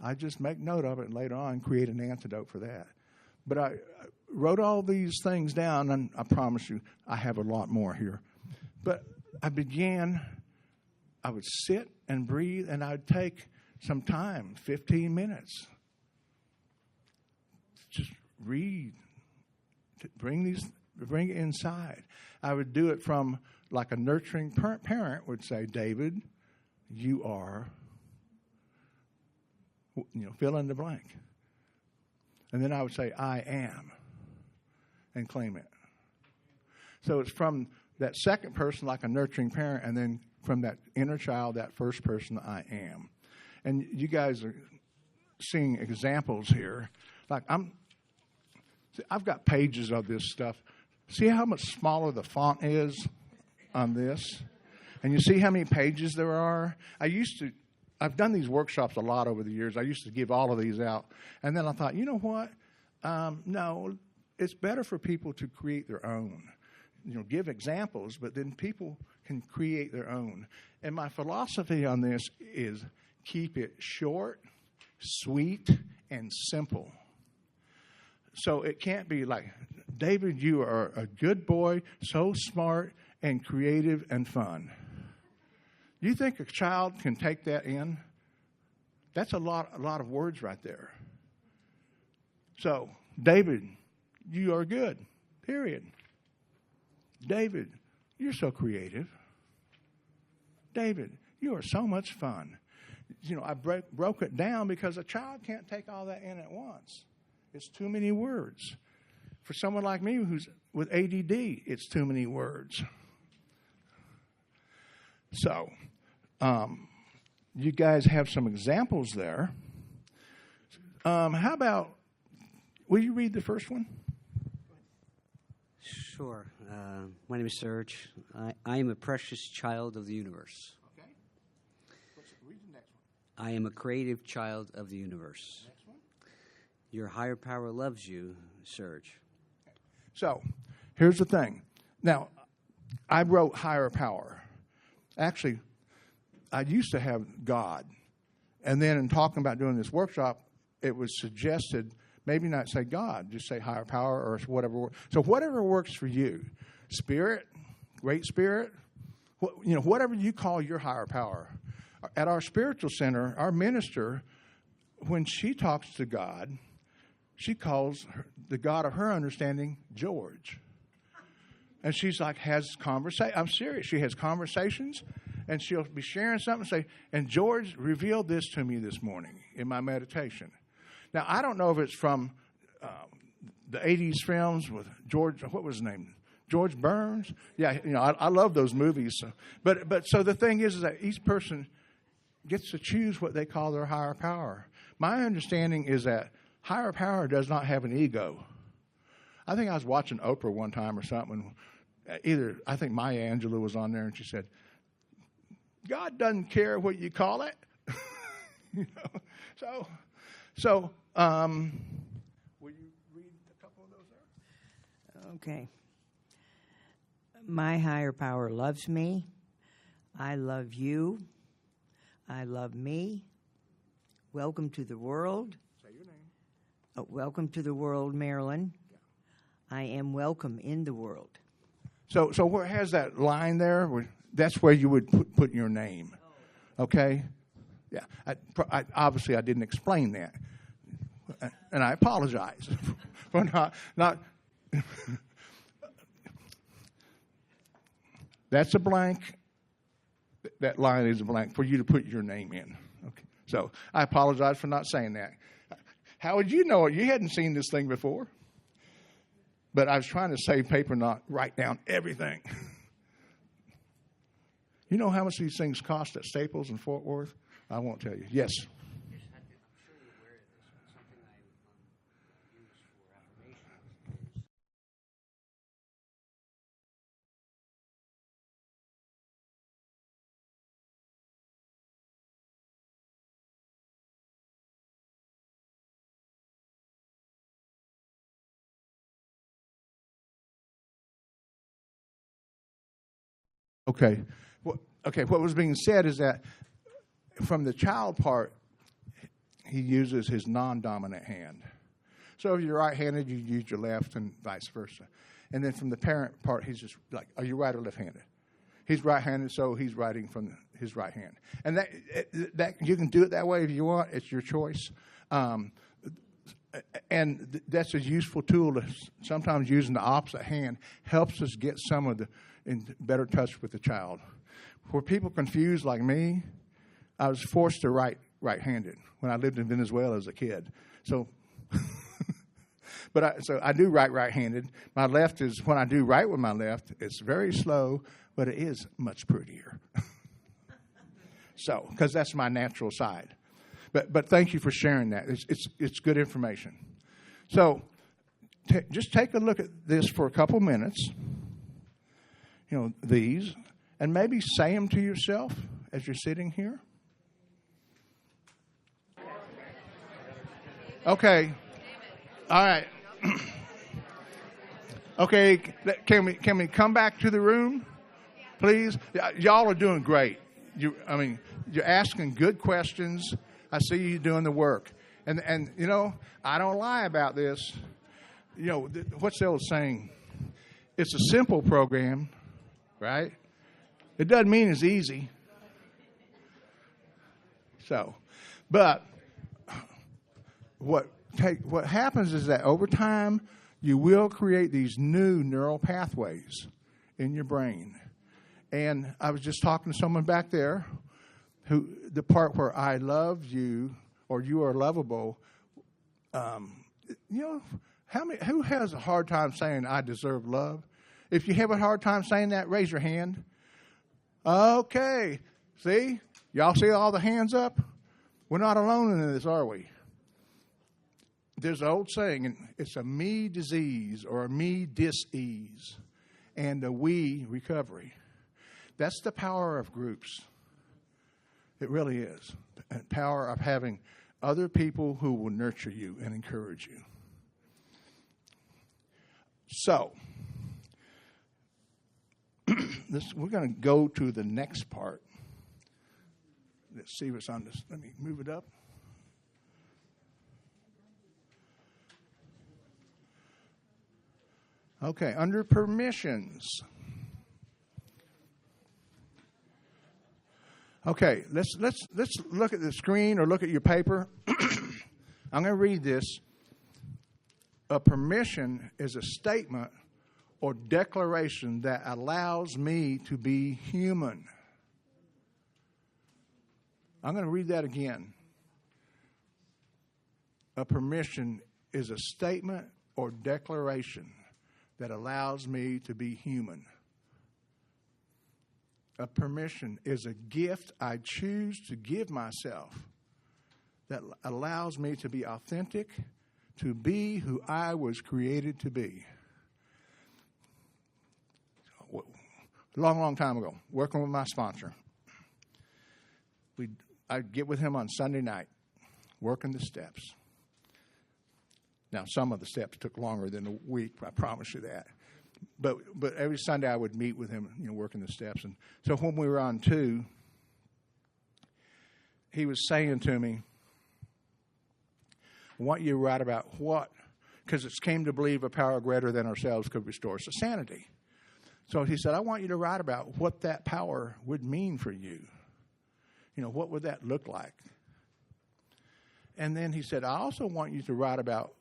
I just make note of it and later on create an antidote for that. But I wrote all these things down, and I promise you I have a lot more here. But I would sit and breathe, and I would take some time, 15 minutes. Just read, bring it inside. I would do it from like a nurturing parent would say, David, you are, fill in the blank. And then I would say, I am, and claim it. So it's from that second person, like a nurturing parent, and then from that inner child, that first person, I am. And you guys are seeing examples here. Like I've got pages of this stuff. See how much smaller the font is on this? And you see how many pages there are? I've done these workshops a lot over the years. I used to give all of these out. And then I thought, you know what? No, it's better for people to create their own. Give examples, but then people can create their own. And my philosophy on this is keep it short, sweet, and simple. So it can't be like, David, you are a good boy, so smart and creative and fun. You think a child can take that in? That's a lot of words right there. So, David, you are good, period. David, you're so creative. David, you are so much fun. I broke it down because a child can't take all that in at once. It's too many words. For someone like me who's with ADD, it's too many words. So, you guys have some examples there. How about, will you read the first one? Sure. My name is Serge. I am a precious child of the universe. Okay. Read the next one. I am a creative child of the universe. Next one. Your higher power loves you, Serge. So, here's the thing. Now, I wrote higher power. Actually, I used to have God. And then in talking about doing this workshop, it was suggested maybe not say God, just say higher power or whatever. So whatever works for you, spirit, great spirit, whatever you call your higher power. At our spiritual center, our minister, when she talks to God, she calls the God of her understanding George. And she's like, I'm serious. She has conversations, and she'll be sharing something and say, and George revealed this to me this morning in my meditation. Now, I don't know if it's from the 80s films with George, what was his name? George Burns? Yeah, I love those movies. So. But so the thing is that each person gets to choose what they call their higher power. My understanding is that higher power does not have an ego. I think I was watching Oprah one time or something. I think Maya Angelou was on there, and she said, God doesn't care what you call it. So, will you read a couple of those there? Okay. My higher power loves me. I love you. I love me. Welcome to the world. Say your name. Welcome to the world, Marilyn. Yeah. I am welcome in the world. So where has that line there? That's where you would put your name. Okay? Yeah. Obviously, I didn't explain that. And I apologize for not. That's a blank. That line is a blank for you to put your name in. Okay. So I apologize for not saying that. How would you know it? You hadn't seen this thing before. But I was trying to save paper, not write down everything. You know how much these things cost at Staples in Fort Worth? I won't tell you. Yes. Okay. What was being said is that from the child part, he uses his non-dominant hand. So if you're right-handed, you use your left and vice versa. And then from the parent part, he's just like, are you right or left-handed? He's right-handed, so he's writing from his right hand. And that you can do it that way if you want. It's your choice. And that's a useful tool. Sometimes using the opposite hand helps us get some of in better touch with the child. For people confused like me, I was forced to write right-handed when I lived in Venezuela as a kid. So, so I do write right-handed. My left is, when I do write with my left, it's very slow, but it is much prettier. So, because that's my natural side. But thank you for sharing that. It's good information. So, just take a look at this for a couple minutes. These, and maybe say them to yourself as you're sitting here. Okay. All right. Okay. Can we come back to the room, please? Y'all are doing great. You're asking good questions. I see you doing the work. And I don't lie about this. What's the old saying? It's a simple program, right? It doesn't mean it's easy. So, but what happens is that over time, you will create these new neural pathways in your brain. And I was just talking to someone back there the part where I love you or you are lovable, who has a hard time saying I deserve love? If you have a hard time saying that, raise your hand. Okay. See? Y'all see all the hands up? We're not alone in this, are we? there's an old saying, and it's a me disease or a me dis-ease and a we recovery. That's the power of groups. It really is. The power of having other people who will nurture you and encourage you. So, we're going to go to the next part. Let's see what's on this. Let me move it up. Okay, under permissions. Okay, let's look at the screen or look at your paper. I'm going to read this. A permission is a statement or declaration that allows me to be human. I'm going to read that again. A permission is a statement or declaration that allows me to be human. A permission is a gift I choose to give myself that allows me to be authentic, to be who I was created to be. Long time ago, working with my sponsor, I'd get with him on Sunday night, working the steps. Now, some of the steps took longer than a week, I promise you that. But every Sunday I would meet with him, working the steps. And so when we were on 2, he was saying to me, I want you to write about what, because it's came to believe a power greater than ourselves could restore us to sanity. So he said, I want you to write about what that power would mean for you. What would that look like? And then he said, I also want you to write about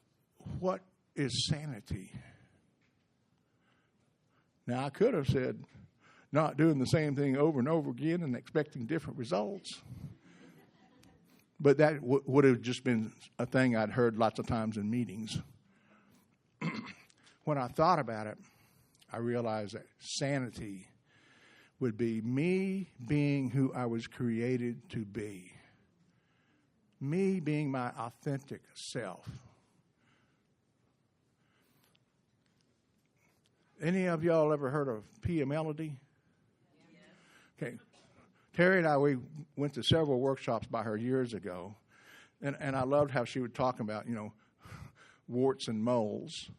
what is sanity. Now, I could have said, not doing the same thing over and over again and expecting different results. But that would have just been a thing I'd heard lots of times in meetings. When I thought about it, I realized that sanity would be me being who I was created to be. Me being my authentic self. Any of y'all ever heard of Pia Melody? Okay. Terry and I, we went to several workshops by her years ago, and I loved how she would talk about, warts and moles.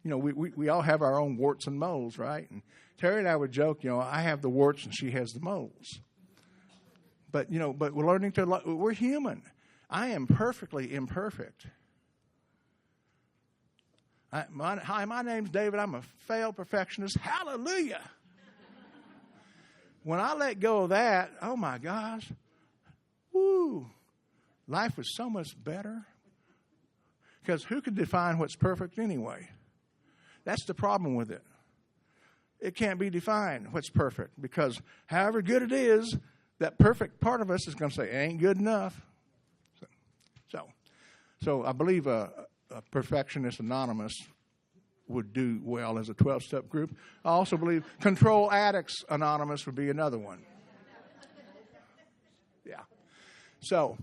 We all have our own warts and moles, right? And Terry and I would joke, I have the warts and she has the moles. But we're learning we're human. I am perfectly imperfect. Hi, my name's David. I'm a failed perfectionist. Hallelujah. When I let go of that, oh my gosh, woo, life was so much better. Because who can define what's perfect anyway? That's the problem with it. It can't be defined what's perfect, because however good it is, that perfect part of us is going to say, it ain't good enough. So I believe a Perfectionist Anonymous would do well as a 12-step group. I also believe Control Addicts Anonymous would be another one. Yeah. So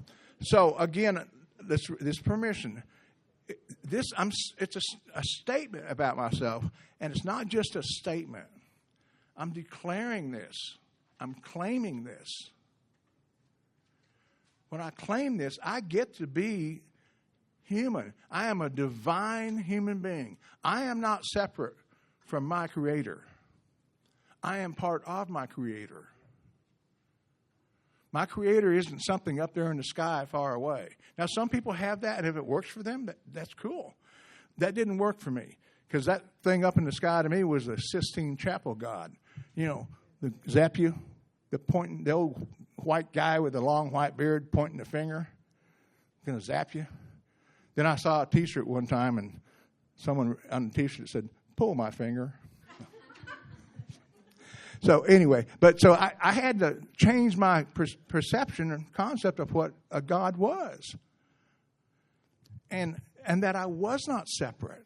again, this permission. It's a statement about myself, and it's not just a statement. I'm declaring this. I'm claiming this. When I claim this, I get to be human. I am a divine human being. I am not separate from my Creator. I am part of my Creator. My Creator isn't something up there in the sky far away. Now, some people have that, and if it works for them, that's cool. That didn't work for me, because that thing up in the sky to me was the Sistine Chapel God. The zap you, the old white guy with the long white beard pointing the finger, going to zap you. Then I saw a T-shirt one time, and someone on the T-shirt said, "Pull my finger." So anyway, so I had to change my perception and concept of what a God was, and that I was not separate.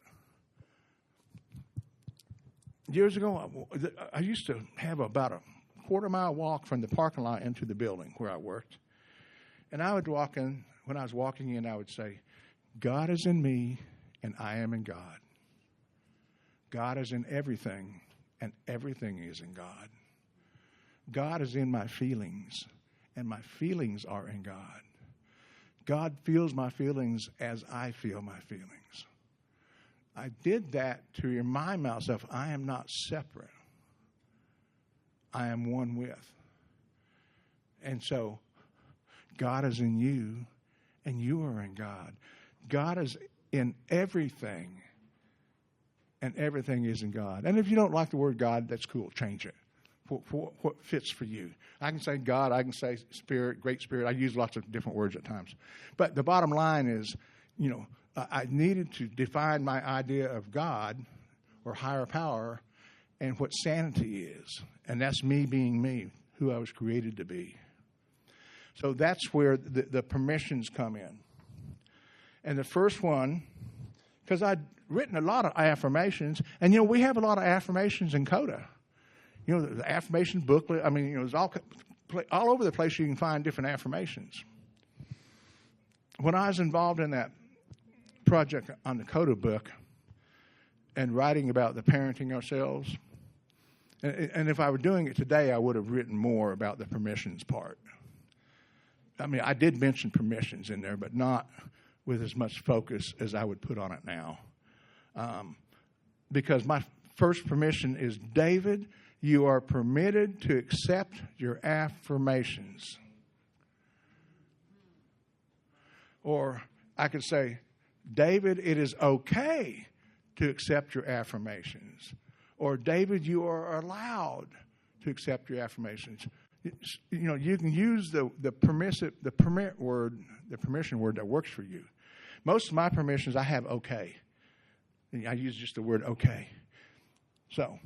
Years ago, I used to have about a quarter-mile walk from the parking lot into the building where I worked, and I would walk in. When I was walking in, I would say, God is in me, and I am in God. God is in everything, and everything is in God. God is in my feelings, and my feelings are in God. God feels my feelings as I feel my feelings. I did that to remind myself I am not separate. I am one with. And so God is in you, and you are in God. God is in everything, and everything is in God. And if you don't like the word God, that's cool. Change it for what fits for you. I can say God. I can say Spirit, Great Spirit. I use lots of different words at times. But the bottom line is, I needed to define my idea of God or higher power and what sanity is. And that's me being me, who I was created to be. So that's where the permissions come in. And the first one, because I'd written a lot of affirmations, and, we have a lot of affirmations in CoDA. The affirmation booklet, there's all over the place you can find different affirmations. When I was involved in that project on the CoDA book and writing about the parenting ourselves, and if I were doing it today, I would have written more about the permissions part. I did mention permissions in there, but not with as much focus as I would put on it now. Because my first permission is, David, you are permitted to accept your affirmations. Or I could say, David, it is okay to accept your affirmations. Or, David, you are allowed to accept your affirmations. You can use the permission word that works for you. Most of my permissions, I have okay. I use just the word okay. So,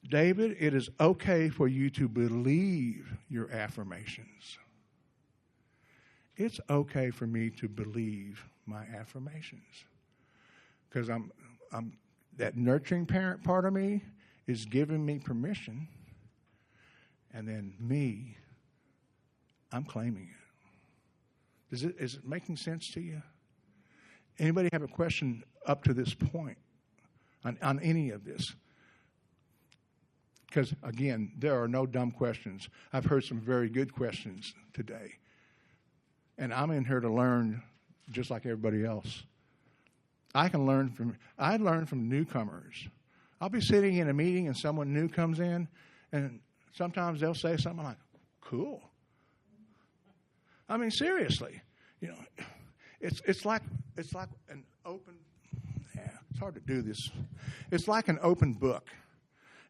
David, it is okay for you to believe your affirmations. It's okay for me to believe my affirmations. Because I'm that nurturing parent part of me is giving me permission. And then me, I'm claiming it. Is it making sense to you? Anybody have a question up to this point on any of this? Because, again, there are no dumb questions. I've heard some very good questions today. And I'm in here to learn just like everybody else. I learn from newcomers. I'll be sitting in a meeting and someone new comes in, and sometimes they'll say something like, cool. Seriously. It's like an open, it's hard to do this. It's like an open book.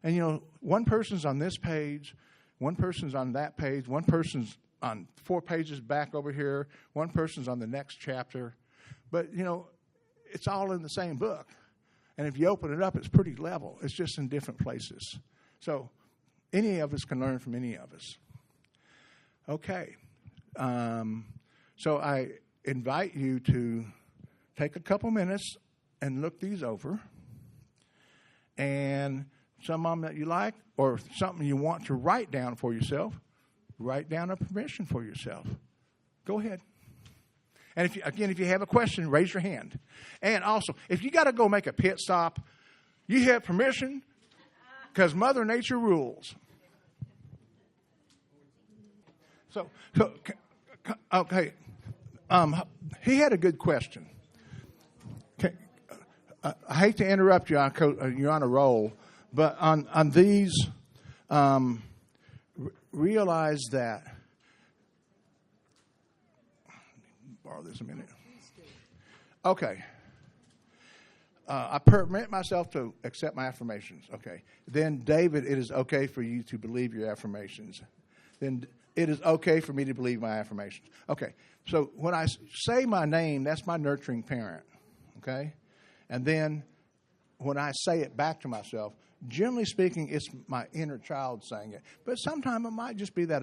And, one person's on this page, one person's on that page, one person's on 4 pages back over here, one person's on the next chapter. But, it's all in the same book. And if you open it up, it's pretty level. It's just in different places. So any of us can learn from any of us. Okay. So I invite you to take a couple minutes and look these over. And some of them that you like or something you want to write down for yourself, write down a permission for yourself. Go ahead. And if you have a question, raise your hand. And also, if you got to go make a pit stop, you have permission because Mother Nature rules. So okay. He had a good question. Okay. I hate to interrupt you. You're on a roll. But on these, realize that. Borrow this a minute. Okay. I permit myself to accept my affirmations. Okay. Then, David, it is okay for you to believe your affirmations. Then it is okay for me to believe my affirmations. Okay. So when I say my name, that's my nurturing parent. Okay. And then when I say it back to myself, generally speaking, it's my inner child saying it. But sometimes it might just be that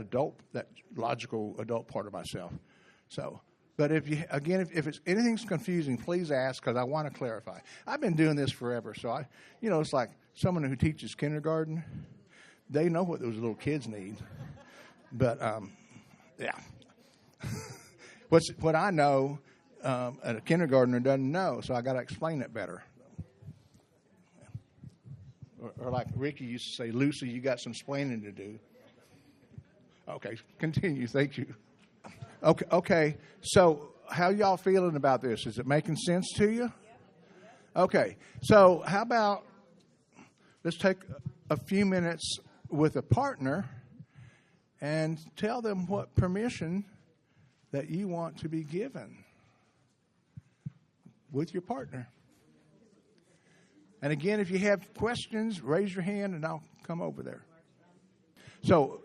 logical adult part of myself. So, but if anything's confusing, please ask because I want to clarify. I've been doing this forever, so it's like someone who teaches kindergarten. They know what those little kids need. But yeah. what I know, a kindergartner doesn't know, so I got to explain it better. Or like Ricky used to say, Lucy, you got some splaining to do. Okay, continue. Thank you. Okay. So how y'all feeling about this? Is it making sense to you? Okay. So how about let's take a few minutes with a partner and tell them what permission that you want to be given with your partner. And again, if you have questions, raise your hand and I'll come over there. So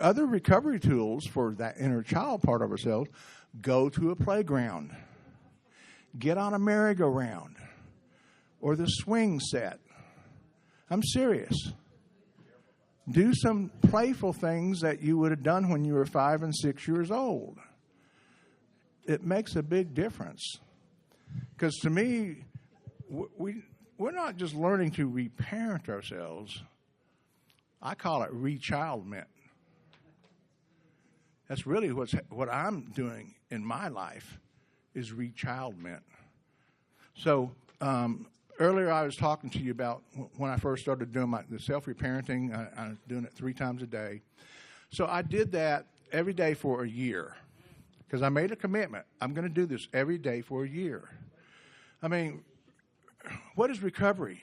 other recovery tools for that inner child part of ourselves, go to a playground, get on a merry-go-round or the swing set. I'm serious. Do some playful things that you would have done when you were 5 and 6 years old. It makes a big difference. Because to me, we're not just learning to reparent ourselves. I call it rechildment. That's really what I'm doing in my life is rechildment. So earlier I was talking to you about when I first started doing the self-reparenting. I was doing it 3 times a day. So I did that every day for a year because I made a commitment. I'm going to do this every day for a year. I mean, what is recovery?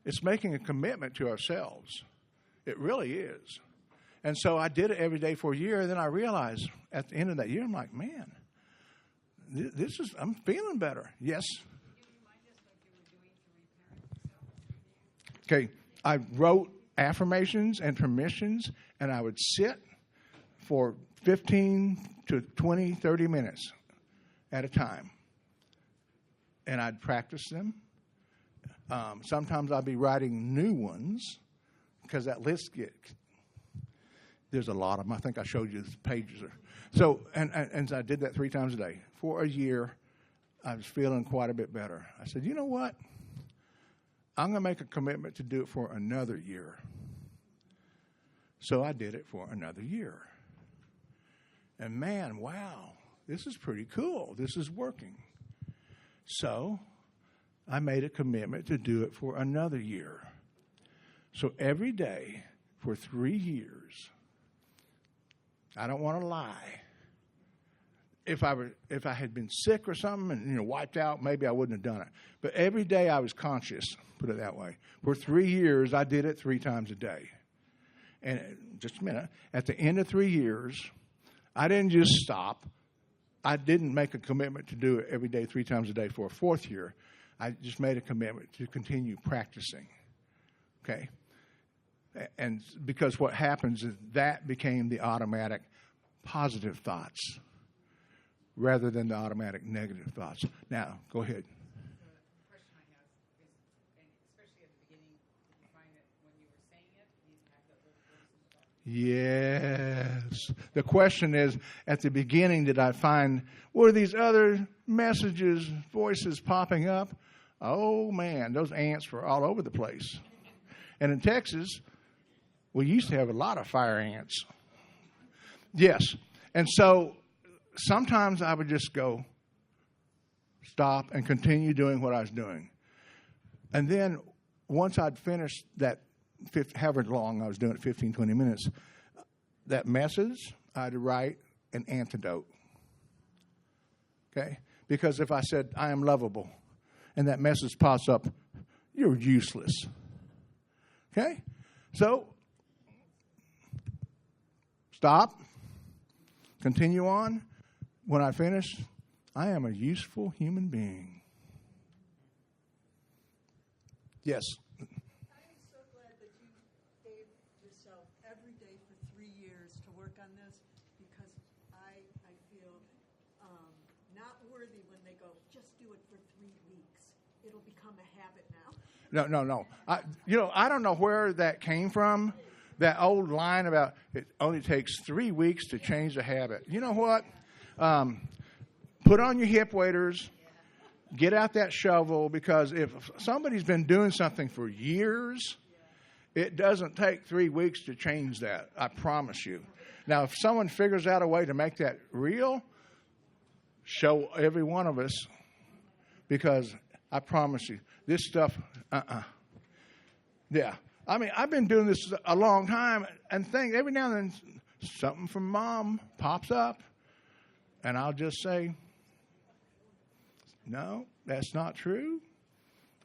It's making a commitment to ourselves. It really is. And so I did it every day for a year, and then I realized at the end of that year, I'm like, man, I'm feeling better. Yes. Okay, I wrote affirmations and permissions, and I would sit for 15 to 20, 30 minutes at a time. And I'd practice them. Sometimes I'd be writing new ones because that list there's a lot of them. I think I showed you the pages. So I did that 3 times a day. For a year, I was feeling quite a bit better. I said, you know what? I'm going to make a commitment to do it for another year. So I did it for another year. And man, wow, this is pretty cool. This is working. So I made a commitment to do it for another year. So every day for 3 years, I don't want to lie. If I had been sick or something and wiped out, maybe I wouldn't have done it. But every day I was conscious, put it that way. For 3 years, I did it 3 times a day. And just a minute, at the end of 3 years, I didn't just stop. I didn't make a commitment to do it every day 3 times a day for a 4th year. I just made a commitment to continue practicing. Okay? And because what happens is that became the automatic positive thoughts rather than the automatic negative thoughts. Now, go ahead. The question I have is, and especially at the beginning, did you find that when you were saying it, you have that little voice? Yes. The question is, at the beginning, did I find, were these other messages, voices popping up? Oh, man, those ants were all over the place. And in Texas, we used to have a lot of fire ants. Yes. And so sometimes I would just go, stop, and continue doing what I was doing. And then once I'd finished that, however long I was doing it, 15, 20 minutes, that message, I'd write an antidote. Okay? Because if I said, I am lovable, and that message pops up, you're useless. Okay? So, stop. Continue on. When I finish, I am a useful human being. Yes. I am so glad that you gave yourself every day for 3 years to work on this because I feel not worthy when they go, just do it for 3 weeks. It'll become a habit now. No. I don't know where that came from. That old line about it only takes 3 weeks to change a habit. You know what? Put on your hip waders. Get out that shovel, because if somebody's been doing something for years, it doesn't take 3 weeks to change that. I promise you. Now, if someone figures out a way to make that real, show every one of us, because I promise you, this stuff, Yeah. I mean, I've been doing this a long time, and every now and then something from Mom pops up, and I'll just say, no, that's not true,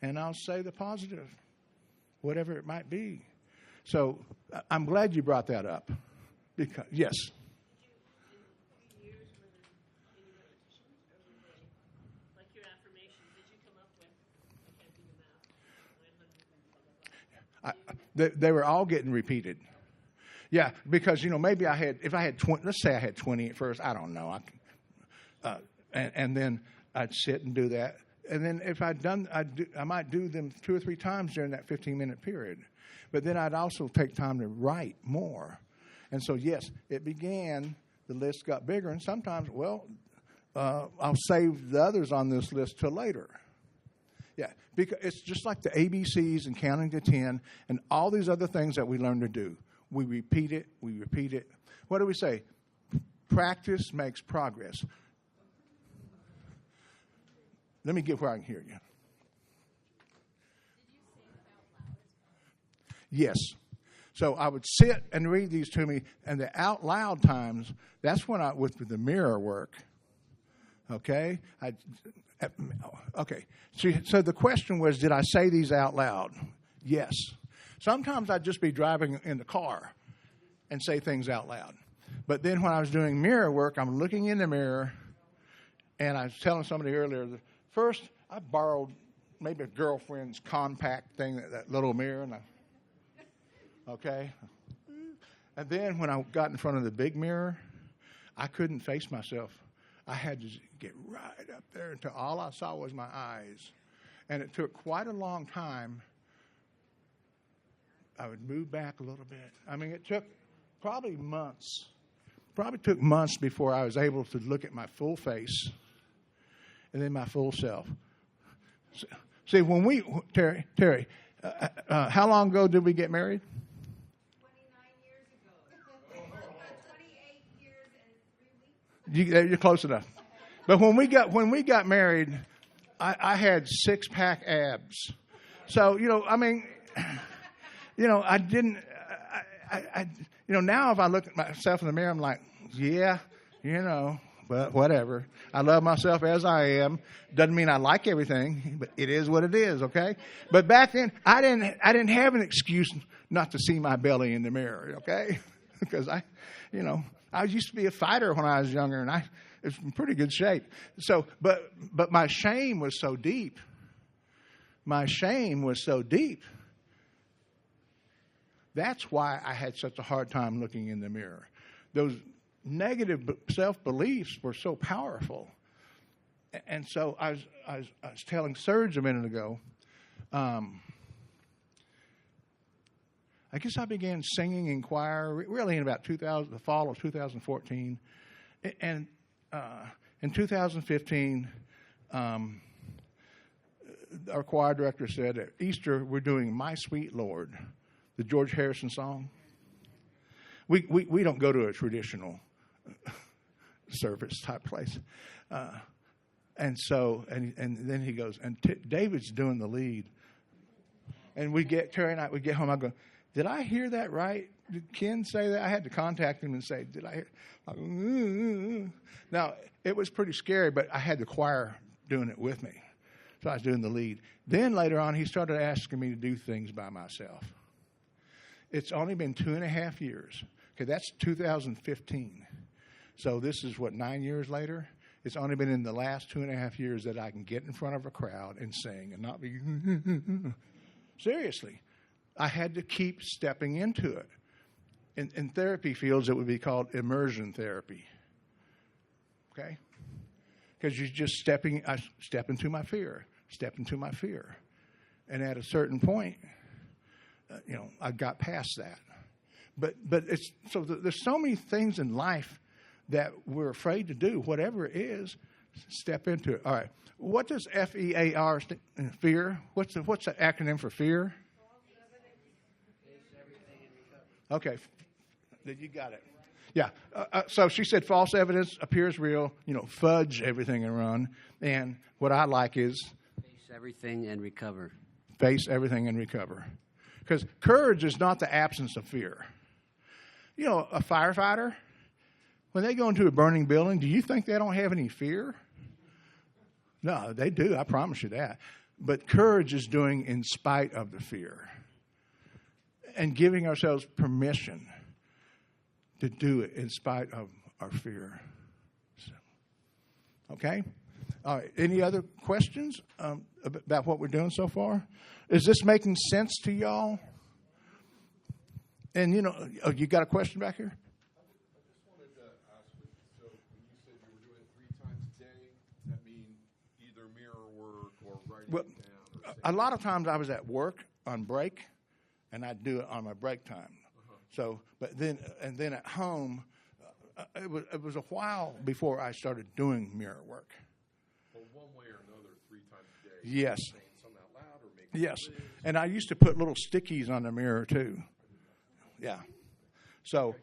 and I'll say the positive, whatever it might be. So I'm glad you brought that up, because yes. They were all getting repeated. Yeah, because, maybe if I had 20, let's say I had 20 at first, I don't know. And then I'd sit and do that. And then if I might do them 2 or 3 times during that 15-minute period. But then I'd also take time to write more. And so, yes, it began, the list got bigger. And sometimes, I'll save the others on this list till later. Yeah, because it's just like the ABCs and counting to 10 and all these other things that we learn to do. We repeat it. What do we say? Practice makes progress. Let me get where I can hear you. Yes. So I would sit and read these to me, and the out loud times, that's when with the mirror work. Okay? Okay. So the question was, did I say these out loud? Yes. Sometimes I'd just be driving in the car and say things out loud. But then when I was doing mirror work, I'm looking in the mirror, and I was telling somebody earlier, first I borrowed maybe a girlfriend's compact thing, that little mirror, okay? And then when I got in front of the big mirror, I couldn't face myself. I had to get right up there until all I saw was my eyes. And it took quite a long time. I would move back a little bit. I mean, it took probably months. Probably took months before I was able to look at my full face and then my full self. See, when Terry, how long ago did we get married? 29 years ago. 28 years and 3 weeks. You're close enough. But when we got married, I had 6-pack abs. So, I didn't, now if I look at myself in the mirror, I'm like, yeah, but whatever. I love myself as I am. Doesn't mean I like everything, but it is what it is, okay? But back then, I didn't have an excuse not to see my belly in the mirror, okay? Because I used to be a fighter when I was younger, and I was in pretty good shape. So, but my shame was so deep. That's why I had such a hard time looking in the mirror. Those negative self-beliefs were so powerful. And so I was telling Serge a minute ago, I guess I began singing in choir really in about the fall of 2014. And in 2015, our choir director said, at Easter, we're doing My Sweet Lord, the George Harrison song. We don't go to a traditional service type place. And then he goes, and David's doing the lead. And Terry and I, we get home, I go, did I hear that right? Did Ken say that? I had to contact him and say, did I hear? Now, it was pretty scary, but I had the choir doing it with me. So I was doing the lead. Then later on, he started asking me to do things by myself. It's only been 2.5 years. Okay, that's 2015. So this is, 9 years later? It's only been in the last 2.5 years that I can get in front of a crowd and sing and not be... Seriously. I had to keep stepping into it. In therapy fields, it would be called immersion therapy. Okay? Because you're just I step into my fear. And at a certain point, I got past that. But there's so many things in life that we're afraid to do. Whatever it is, step into it. All right. What does FEAR fear? What's the acronym for fear? Okay. You got it. Yeah. So she said false evidence appears real, fudge everything and run. And what I like is Face everything and recover. face everything and recover. Because courage is not the absence of fear. A firefighter, when they go into a burning building, do you think they don't have any fear? No, they do. I promise you that. But courage is doing in spite of the fear and giving ourselves permission to do it in spite of our fear. So, okay? All right. Any other questions about what we're doing so far? Is this making sense to y'all? And, you got a question back here? I just wanted to ask you, so when you said you were doing it 3 times a day, that means either mirror work or writing it down? Or A lot of times I was at work on break, and I'd do it on my break time. Uh-huh. So, but then at home, it was a while before I started doing mirror work. Well, one way or another, 3 times a day. Yes. Saying something out loud or making Yes, a list. and I used to put little stickies on the mirror too. Yeah. So,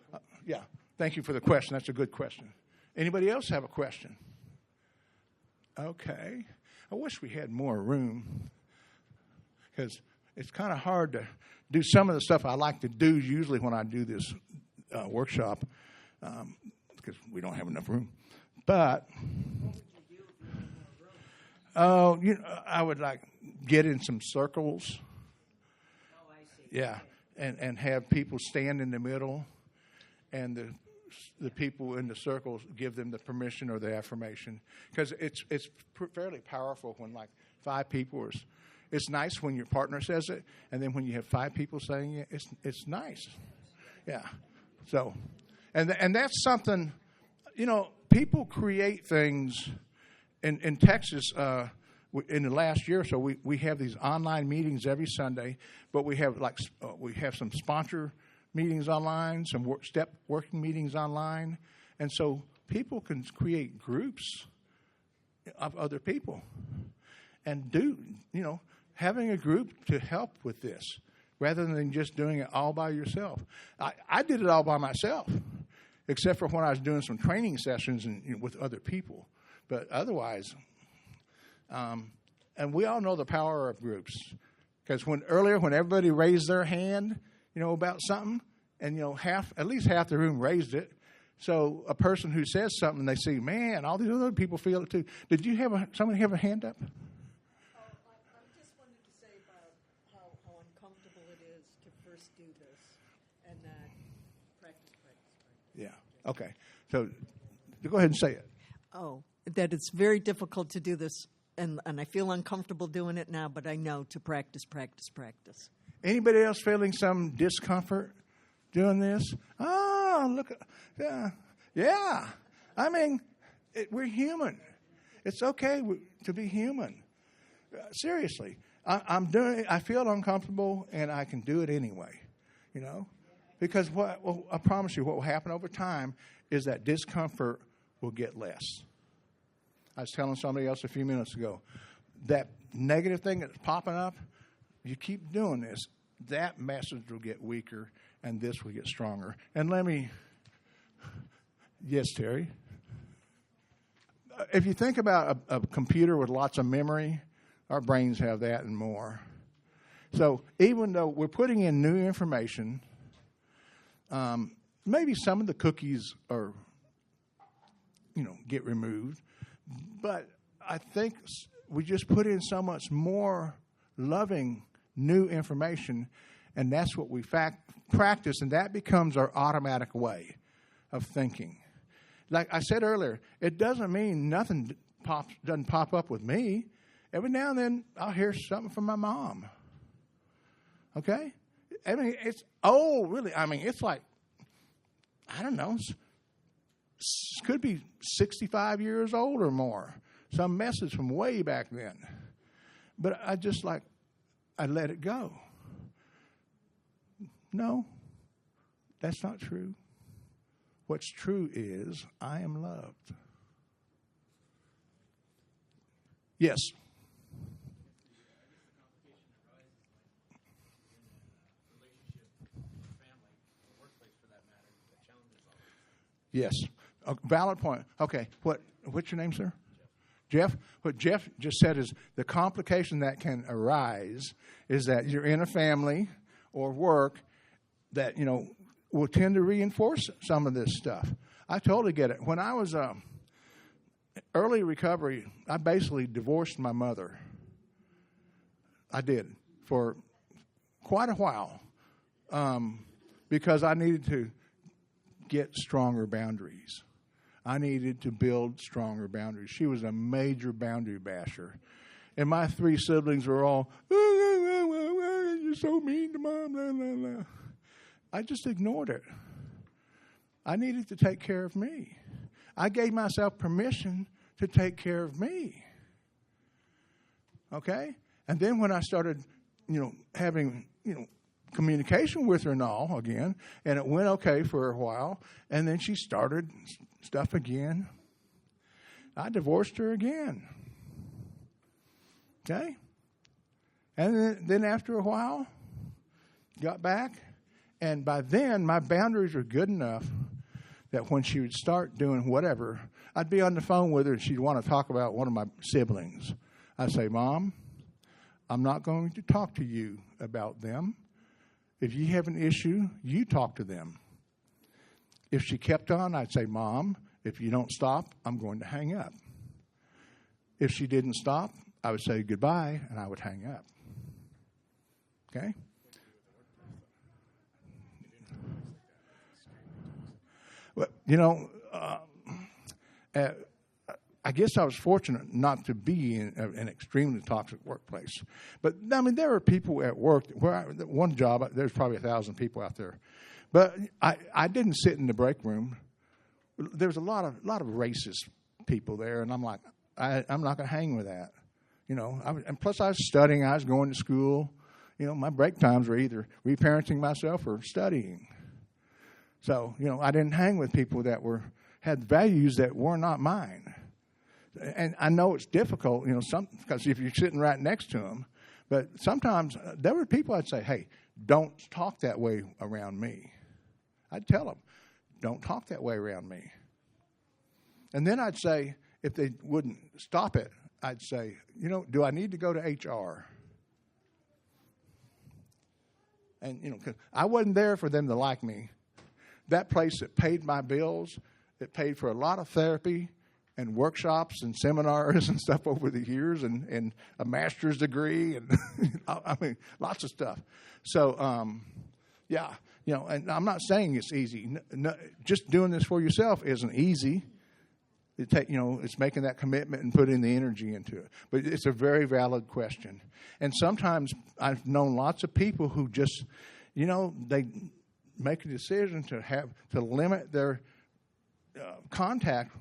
yeah. Thank you for the question. That's a good question. Anybody else have a question? Okay. I wish we had more room because it's kind of hard to do some of the stuff I like to do usually when I do this workshop because we don't have enough room. But, I would like get in some circles. Oh, I see. Yeah, and have people stand in the middle, and the people in the circles give them the permission or the affirmation, because it's fairly powerful when like 5 people are. It's nice when your partner says it, and then when you have 5 people saying it, it's nice. Yeah. So, and that's something, people create things in Texas. In the last year or so, we have these online meetings every Sunday, but we have some sponsor meetings online, some step working meetings online, and so people can create groups of other people and having a group to help with this rather than just doing it all by yourself. I did it all by myself, except for when I was doing some training sessions with other people, but otherwise. And we all know the power of groups, because when everybody raised their hand, about something, and at least half the room raised it. So a person who says something, they see, man, all these other people feel it too. Did you somebody have a hand up? I just wanted to say about how uncomfortable it is to first do this and then practice. Yeah. Okay. So go ahead and say it. Oh, that it's very difficult to do this, and I feel uncomfortable doing it now, but I know to practice. Anybody else feeling some discomfort doing this? Oh, look. Yeah. I mean, we're human. It's okay to be human. Seriously. I'm doing it. I feel uncomfortable, and I can do it anyway, because I promise you what will happen over time is that discomfort will get less. I was telling somebody else a few minutes ago, that negative thing that's popping up, you keep doing this, that message will get weaker and this will get stronger. And yes, Terry? If you think about a computer with lots of memory, our brains have that and more. So even though we're putting in new information, maybe some of the cookies are, get removed. But I think we just put in so much more loving new information, and that's what we practice, and that becomes our automatic way of thinking. Like I said earlier, it doesn't mean nothing doesn't pop up with me. Every now and then I'll hear something from my mom. Okay? I mean, it's like, I don't know, could be 65 years old or more. Some message from way back then. But I let it go. No, that's not true. What's true is I am loved. Yes. Yes. A valid point. Okay. What's your name, sir? Jeff. What Jeff just said is the complication that can arise is that you're in a family or work that, will tend to reinforce some of this stuff. I totally get it. When I was early recovery, I basically divorced my mother. I did for quite a while because I needed to get stronger boundaries. I needed to build stronger boundaries. She was a major boundary basher. And my 3 siblings were all, you're so mean to Mom, blah, blah, blah. I just ignored it. I needed to take care of me. I gave myself permission to take care of me. Okay? And then when I started, having, communication with her and all again, and it went okay for a while, and then she started stuff again. I divorced her again. Okay? And then after a while, got back, and by then my boundaries were good enough that when she would start doing whatever, I'd be on the phone with her and she'd want to talk about one of my siblings. I'd say, Mom, I'm not going to talk to you about them. If you have an issue, you talk to them. If she kept on, I'd say, Mom, if you don't stop, I'm going to hang up. If she didn't stop, I would say goodbye and I would hang up. Okay? Well, I guess I was fortunate not to be in an extremely toxic workplace. But, there are people at work one job, there's probably 1,000 people out there. But I didn't sit in the break room. There was a lot of racist people there, and I'm like, I'm not going to hang with that. And plus I was studying, I was going to school. My break times were either reparenting myself or studying. So, I didn't hang with people that had values that were not mine. And I know it's difficult, because if you're sitting right next to them, but sometimes there were people I'd say, hey, don't talk that way around me. I'd tell them, don't talk that way around me. And then I'd say, if they wouldn't stop it, I'd say, do I need to go to HR? And, 'cause I wasn't there for them to like me. That place that paid my bills, it paid for a lot of therapy and workshops and seminars and stuff over the years and a master's degree and, lots of stuff. So, and I'm not saying it's easy. No, just doing this for yourself isn't easy. It's making that commitment and putting the energy into it. But it's a very valid question. And sometimes I've known lots of people who just, they make a decision to limit their contact.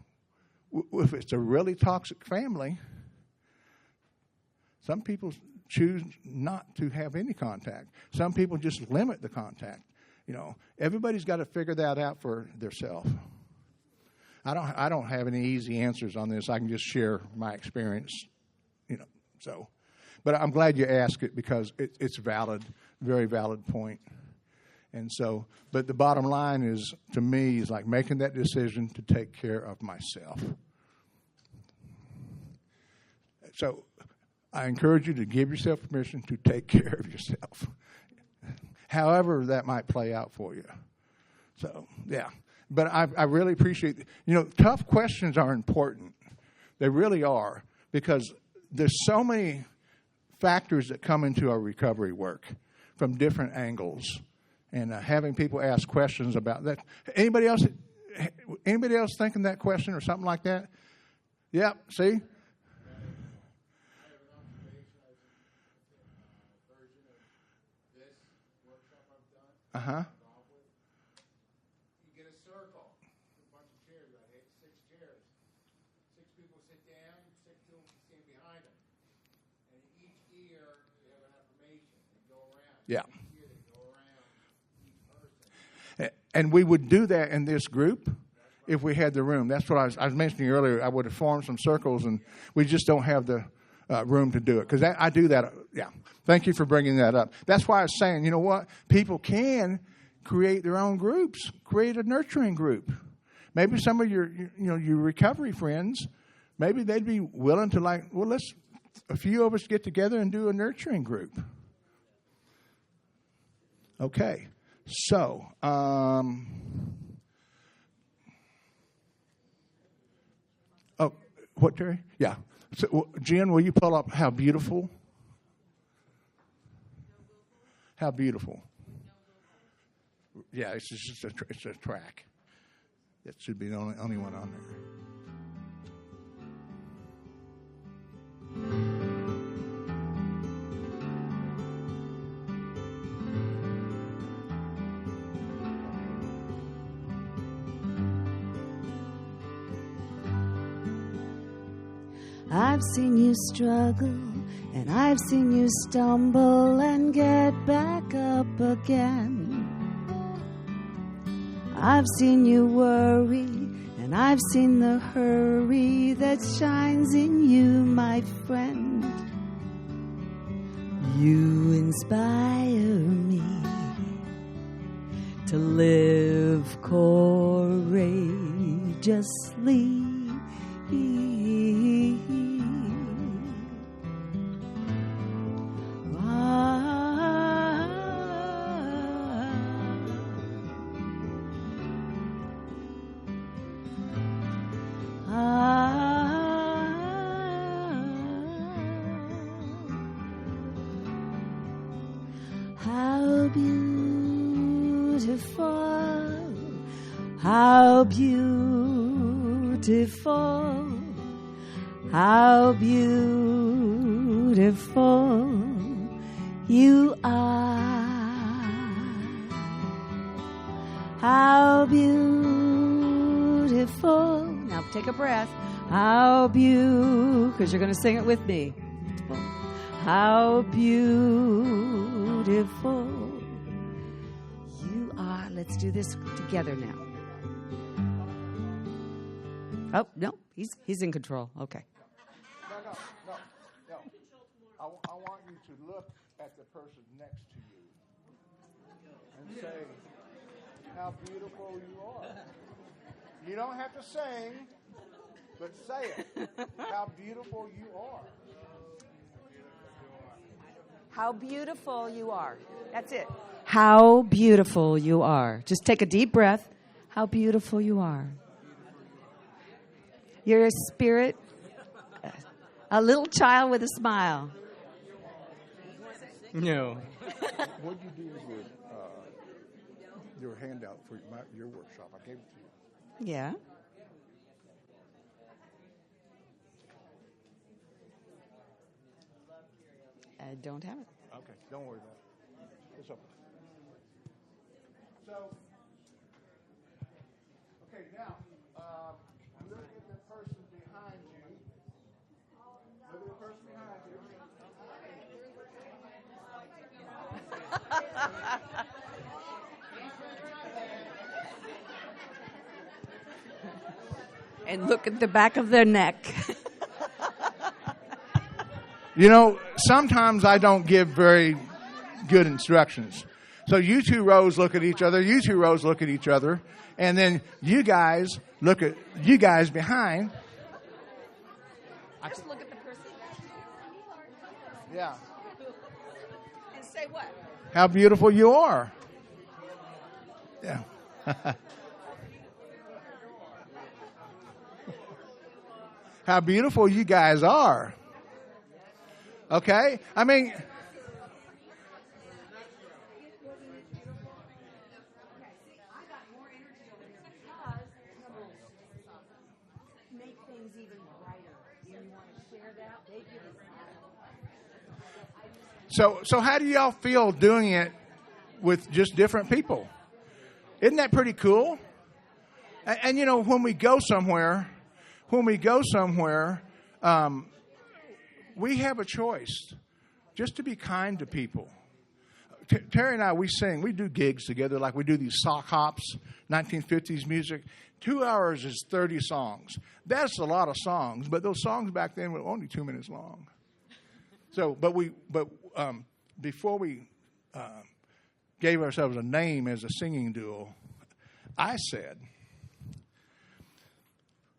If it's a really toxic family, some people choose not to have any contact. Some people just limit the contact. Everybody's got to figure that out for themselves. I don't have any easy answers on this. I can just share my experience, So, but I'm glad you asked it because it's valid, very valid point. And so, but the bottom line is, to me, is like making that decision to take care of myself. So, I encourage you to give yourself permission to take care of yourself, however that might play out for you. So, yeah. But I really appreciate, tough questions are important. They really are, because there's so many factors that come into our recovery work from different angles. And having people ask questions about that. Anybody else thinking that question or something like that? Yep, see? Uh-huh. You get a circle, a bunch of chairs, right? 6 chairs. 6 people sit down, 6 people stand behind them. And in each ear, they have an affirmation. They go around. Yeah. Each ear, they go around each person. And we would do that in this group if we had the room. That's what I was mentioning earlier. I would have formed some circles, and we just don't have the room to do it. Because I do that, yeah. Thank you for bringing that up. That's why I was saying, you know what? People can create their own groups, create a nurturing group. Maybe some of your recovery friends, maybe they'd be willing to let's a few of us get together and do a nurturing group. Okay, so what, Terry? Yeah. So, Jen, will you pull up how beautiful? How beautiful. Yeah, it's just it's a track. That should be the only one on there. I've seen you struggle, and I've seen you stumble and get back up again. I've seen you worry, and I've seen the hurry that shines in you, my friend. You inspire me to live courageously. How beautiful, how beautiful, how beautiful you are. How beautiful. Now take a breath. How beautiful, because you're going to sing it with me. How beautiful you are. Let's do this together now. Oh, no, he's in control. Okay. No. I want you to look at the person next to you and say, how beautiful you are. You don't have to sing, but say it. How beautiful you are. How beautiful you are. That's it. How beautiful you are. Just take a deep breath. How beautiful you are. You're a spirit, a little child with a smile. No. What did you do with your handout for your workshop? I gave it to you. Yeah. I don't have it. Okay, don't worry about it. It's open. So, okay, now, look at the person behind you. Look at the person behind you. And look at the back of their neck. You know, sometimes I don't give very good instructions. So you two rows look at each other, you two rows look at each other, and then you guys look at you guys behind. Just look at the person. Yeah. And say what? How beautiful you are. Yeah. How beautiful you guys are. Okay? I mean, Make things even brighter. You want to share that? They give us so how do y'all feel doing it with just different people? Isn't that pretty cool? And you know, when we go somewhere, we have a choice just to be kind to people. Terry and I, we sing. We do gigs together, like we do these sock hops, 1950s music. 2 hours is 30 songs. That's a lot of songs, but those songs back then were only 2 minutes long. So, before we gave ourselves a name as a singing duo, I said,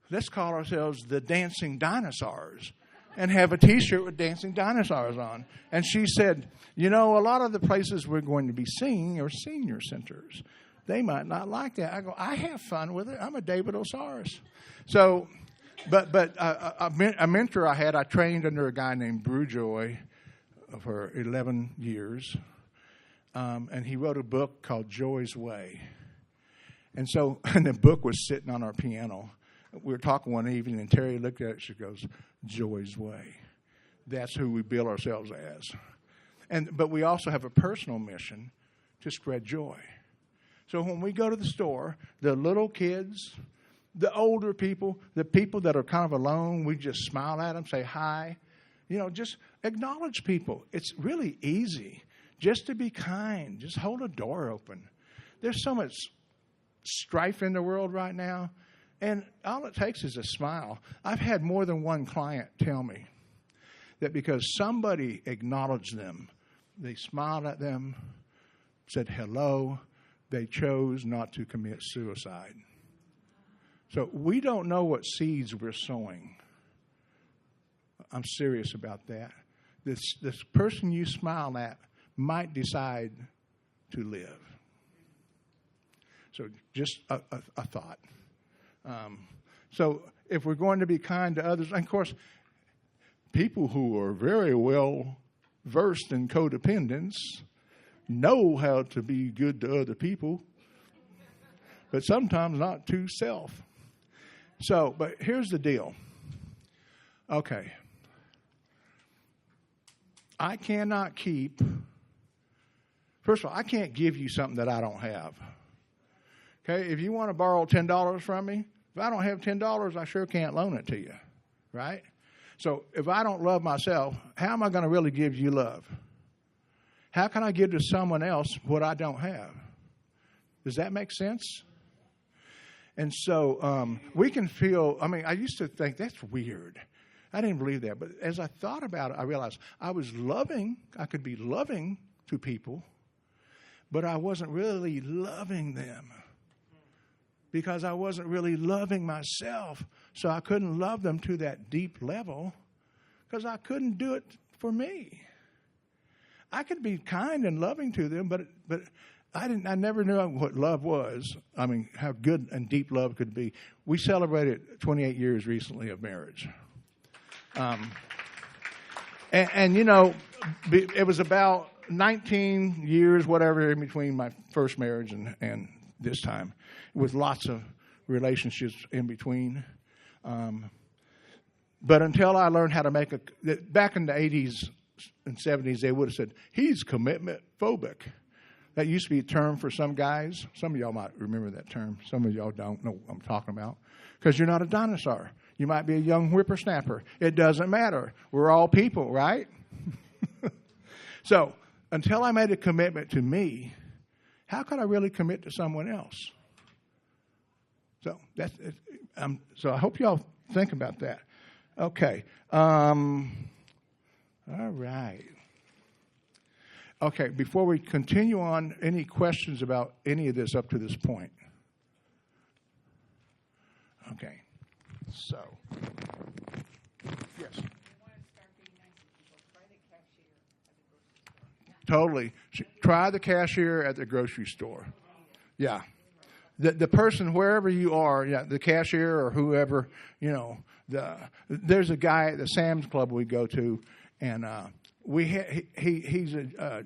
let's call ourselves the Dancing Dinosaurs and have a T-shirt with Dancing Dinosaurs on. And she said, you know, a lot of the places we're going to be seeing are senior centers. They might not like that. I go, I have fun with it. I'm a Davidosaurus. So, but a mentor I trained under a guy named Brewjoy for 11 years. And he wrote a book called Joy's Way. And the book was sitting on our piano. We were talking one evening, and Terry looked at it. She goes, Joy's Way. That's who we bill ourselves as. But we also have a personal mission to spread joy. So when we go to the store, the little kids, the older people, the people that are kind of alone, we just smile at them, say hi. You know, just acknowledge people. It's really easy just to be kind. Just hold a door open. There's so much strife in the world right now. And all it takes is a smile. I've had more than one client tell me that because somebody acknowledged them, they smiled at them, said hello, they chose not to commit suicide. So we don't know what seeds we're sowing. I'm serious about that. This person you smile at might decide to live. So just a thought. So if we're going to be kind to others, and of course, people who are very well versed in codependence know how to be good to other people, but sometimes not to self. So, but here's the deal. Okay. I cannot keep, first of all, I can't give you something that I don't have. Okay, if you want to borrow $10 from me, if I don't have $10, I sure can't loan it to you, right? So if I don't love myself, how am I going to really give you love? How can I give to someone else what I don't have? Does that make sense? And so we can feel, I used to think that's weird. I didn't believe that. But as I thought about it, I realized I could be loving to people, but I wasn't really loving them because I wasn't really loving myself. So I couldn't love them to that deep level because I couldn't do it for me. I could be kind and loving to them, but I never knew what love was. How good and deep love could be. We celebrated 28 years recently of marriage. And you know, it was about 19 years, whatever, in between my first marriage and this time, with lots of relationships in between. But until I learned how to back in the 80s and 70s, they would have said, he's commitment phobic. That used to be a term for some guys. Some of y'all might remember that term. Some of y'all don't know what I'm talking about. Because you're not a dinosaur. You might be a young whippersnapper. It doesn't matter. We're all people, right? So until I made a commitment to me, how could I really commit to someone else? So so I hope y'all think about that. Okay. All right. Okay, before we continue on, any questions about any of this up to this point? Okay. So, yes. Totally. Try the cashier at the grocery store. Yeah. The person, wherever you are, the cashier or whoever, there's a guy at the Sam's Club we go to, and he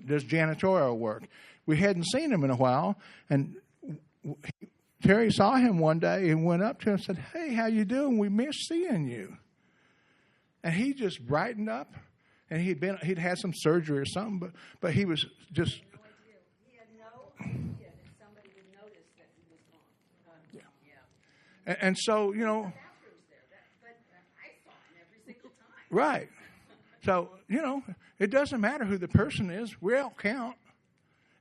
does janitorial work. We hadn't seen him in a while, and Terry saw him one day and went up to him and said, "Hey, how you doing? We missed seeing you." And he just brightened up, and he'd had some surgery or something, but he was just. He had no idea that somebody would notice that he was gone. Yeah. And so But I saw him every single time. Right. So, it doesn't matter who the person is. We all count.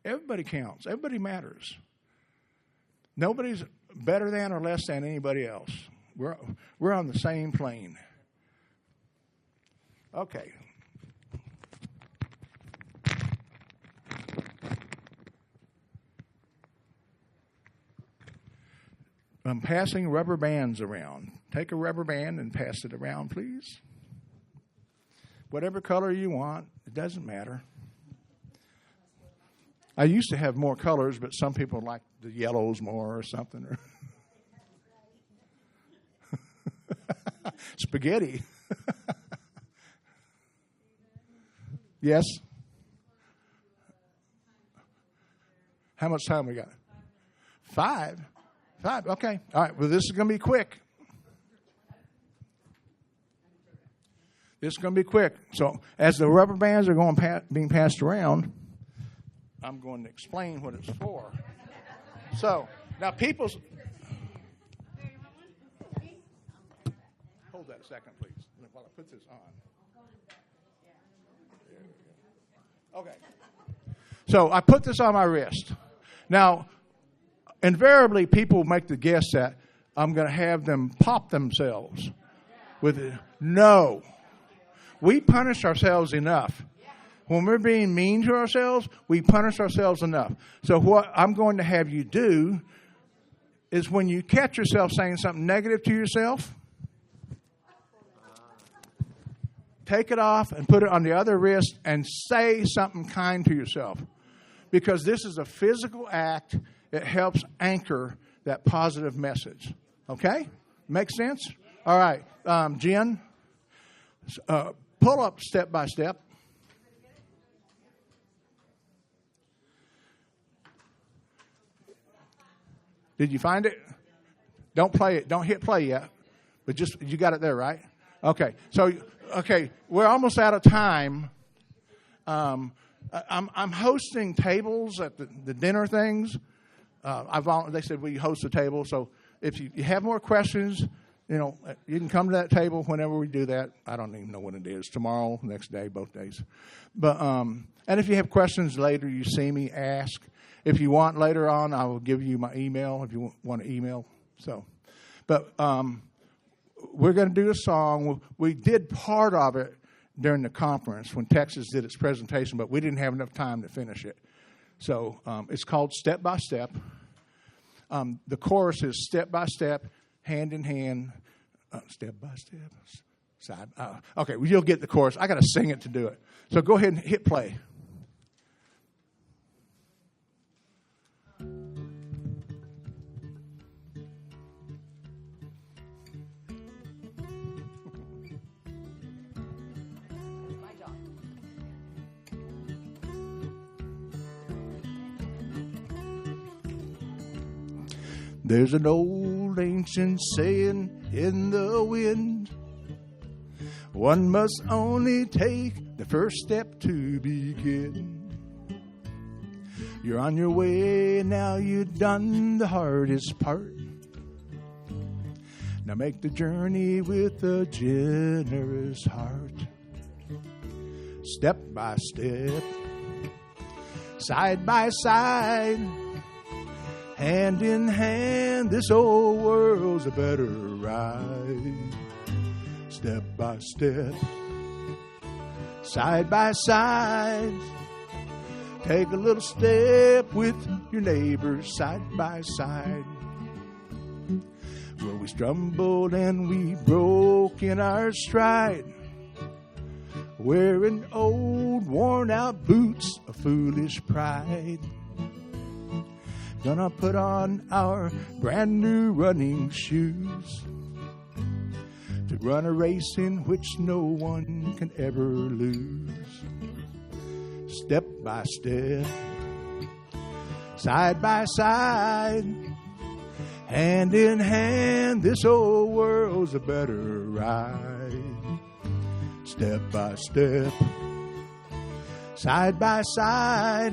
Everybody counts. Everybody matters. Nobody's better than or less than anybody else. We're on the same plane. Okay. I'm passing rubber bands around. Take a rubber band and pass it around, please. Whatever color you want, it doesn't matter. I used to have more colors, but some people like the yellows more or something. Spaghetti. Yes? How much time we got? 5? 5, okay. All right, well, this is going to be quick. This is going to be quick. So as the rubber bands are being passed around, I'm going to explain what it's for. So now people's... Hold that a second, please, while I put this on. Okay. So I put this on my wrist. Now, invariably, people make the guess that I'm going to have them pop themselves with it. No. We punish ourselves enough. When we're being mean to ourselves, we punish ourselves enough. So what I'm going to have you do is when you catch yourself saying something negative to yourself, take it off and put it on the other wrist and say something kind to yourself. Because this is a physical act that helps anchor that positive message. Okay? Makes sense? All right. Jen, pull up step by step. Did you find it? Don't play it. Don't hit play yet. But just, you got it there, right? Okay. So, okay, we're almost out of time. I'm hosting tables at the dinner things. They said we host a table. So if you have more questions, you can come to that table whenever we do that. I don't even know when it is. Tomorrow, next day, both days. But and if you have questions later, you see me, ask. If you want later on, I will give you my email if you want to email. So, but we're going to do a song. We did part of it during the conference when Texas did its presentation, but we didn't have enough time to finish it. So it's called Step by Step. The chorus is step by step, hand in hand, step by step, side. Okay, well, you'll get the chorus. I got to sing it to do it. So go ahead and hit play. There's an old ancient saying in the wind, one must only take the first step to begin. You're on your way now, you've done the hardest part. Now make the journey with a generous heart. Step by step, side by side, hand in hand, this old world's a better ride. Step by step, side by side, take a little step with your neighbors side by side. Well, we stumbled and we broke in our stride, wearing old worn-out boots of foolish pride. Gonna put on our brand new running shoes to run a race in which no one can ever lose. Step by step, side by side, hand in hand, this old world's a better ride. Step by step, side by side,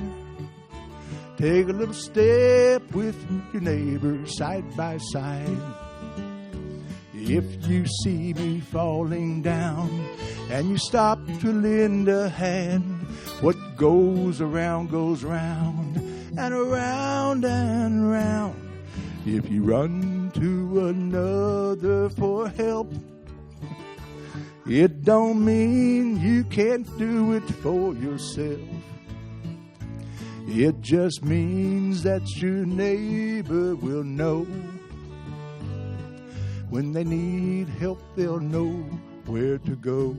take a little step with your neighbor side by side. If you see me falling down and you stop to lend a hand, what goes around goes round and around and round. If you run to another for help, it don't mean you can't do it for yourself. It just means that your neighbor will know When they need help, they'll know where to go.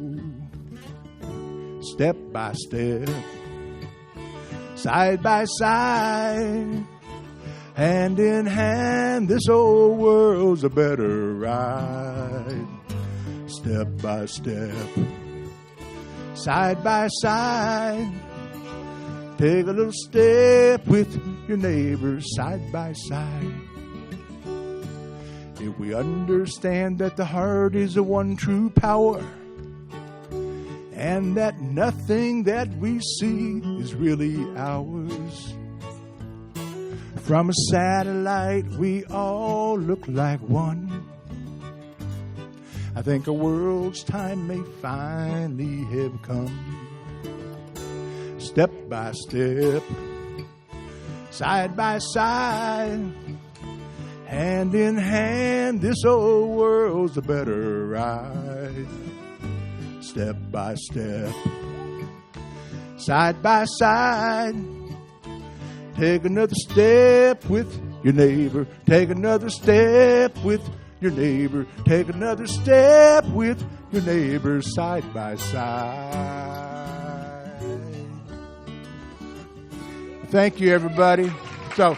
Step by step, side by side, hand in hand, this old world's a better ride. Step by step, side by side, take a little step with your neighbor side by side. If we understand that the heart is the one true power, and that nothing that we see is really ours, from a satellite we all look like one, I think a world's time may finally have come. Step by step, side by side, hand in hand, this old world's a better ride. Step by step, side by side, take another step with your neighbor. Take another step with your neighbor. Take another step with your neighbor side by side. Thank you, everybody. So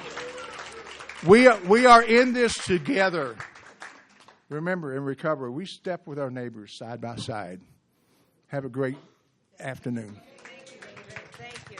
we are in this together. Remember, in recovery, we step with our neighbors side by side. Have a great afternoon. Thank you.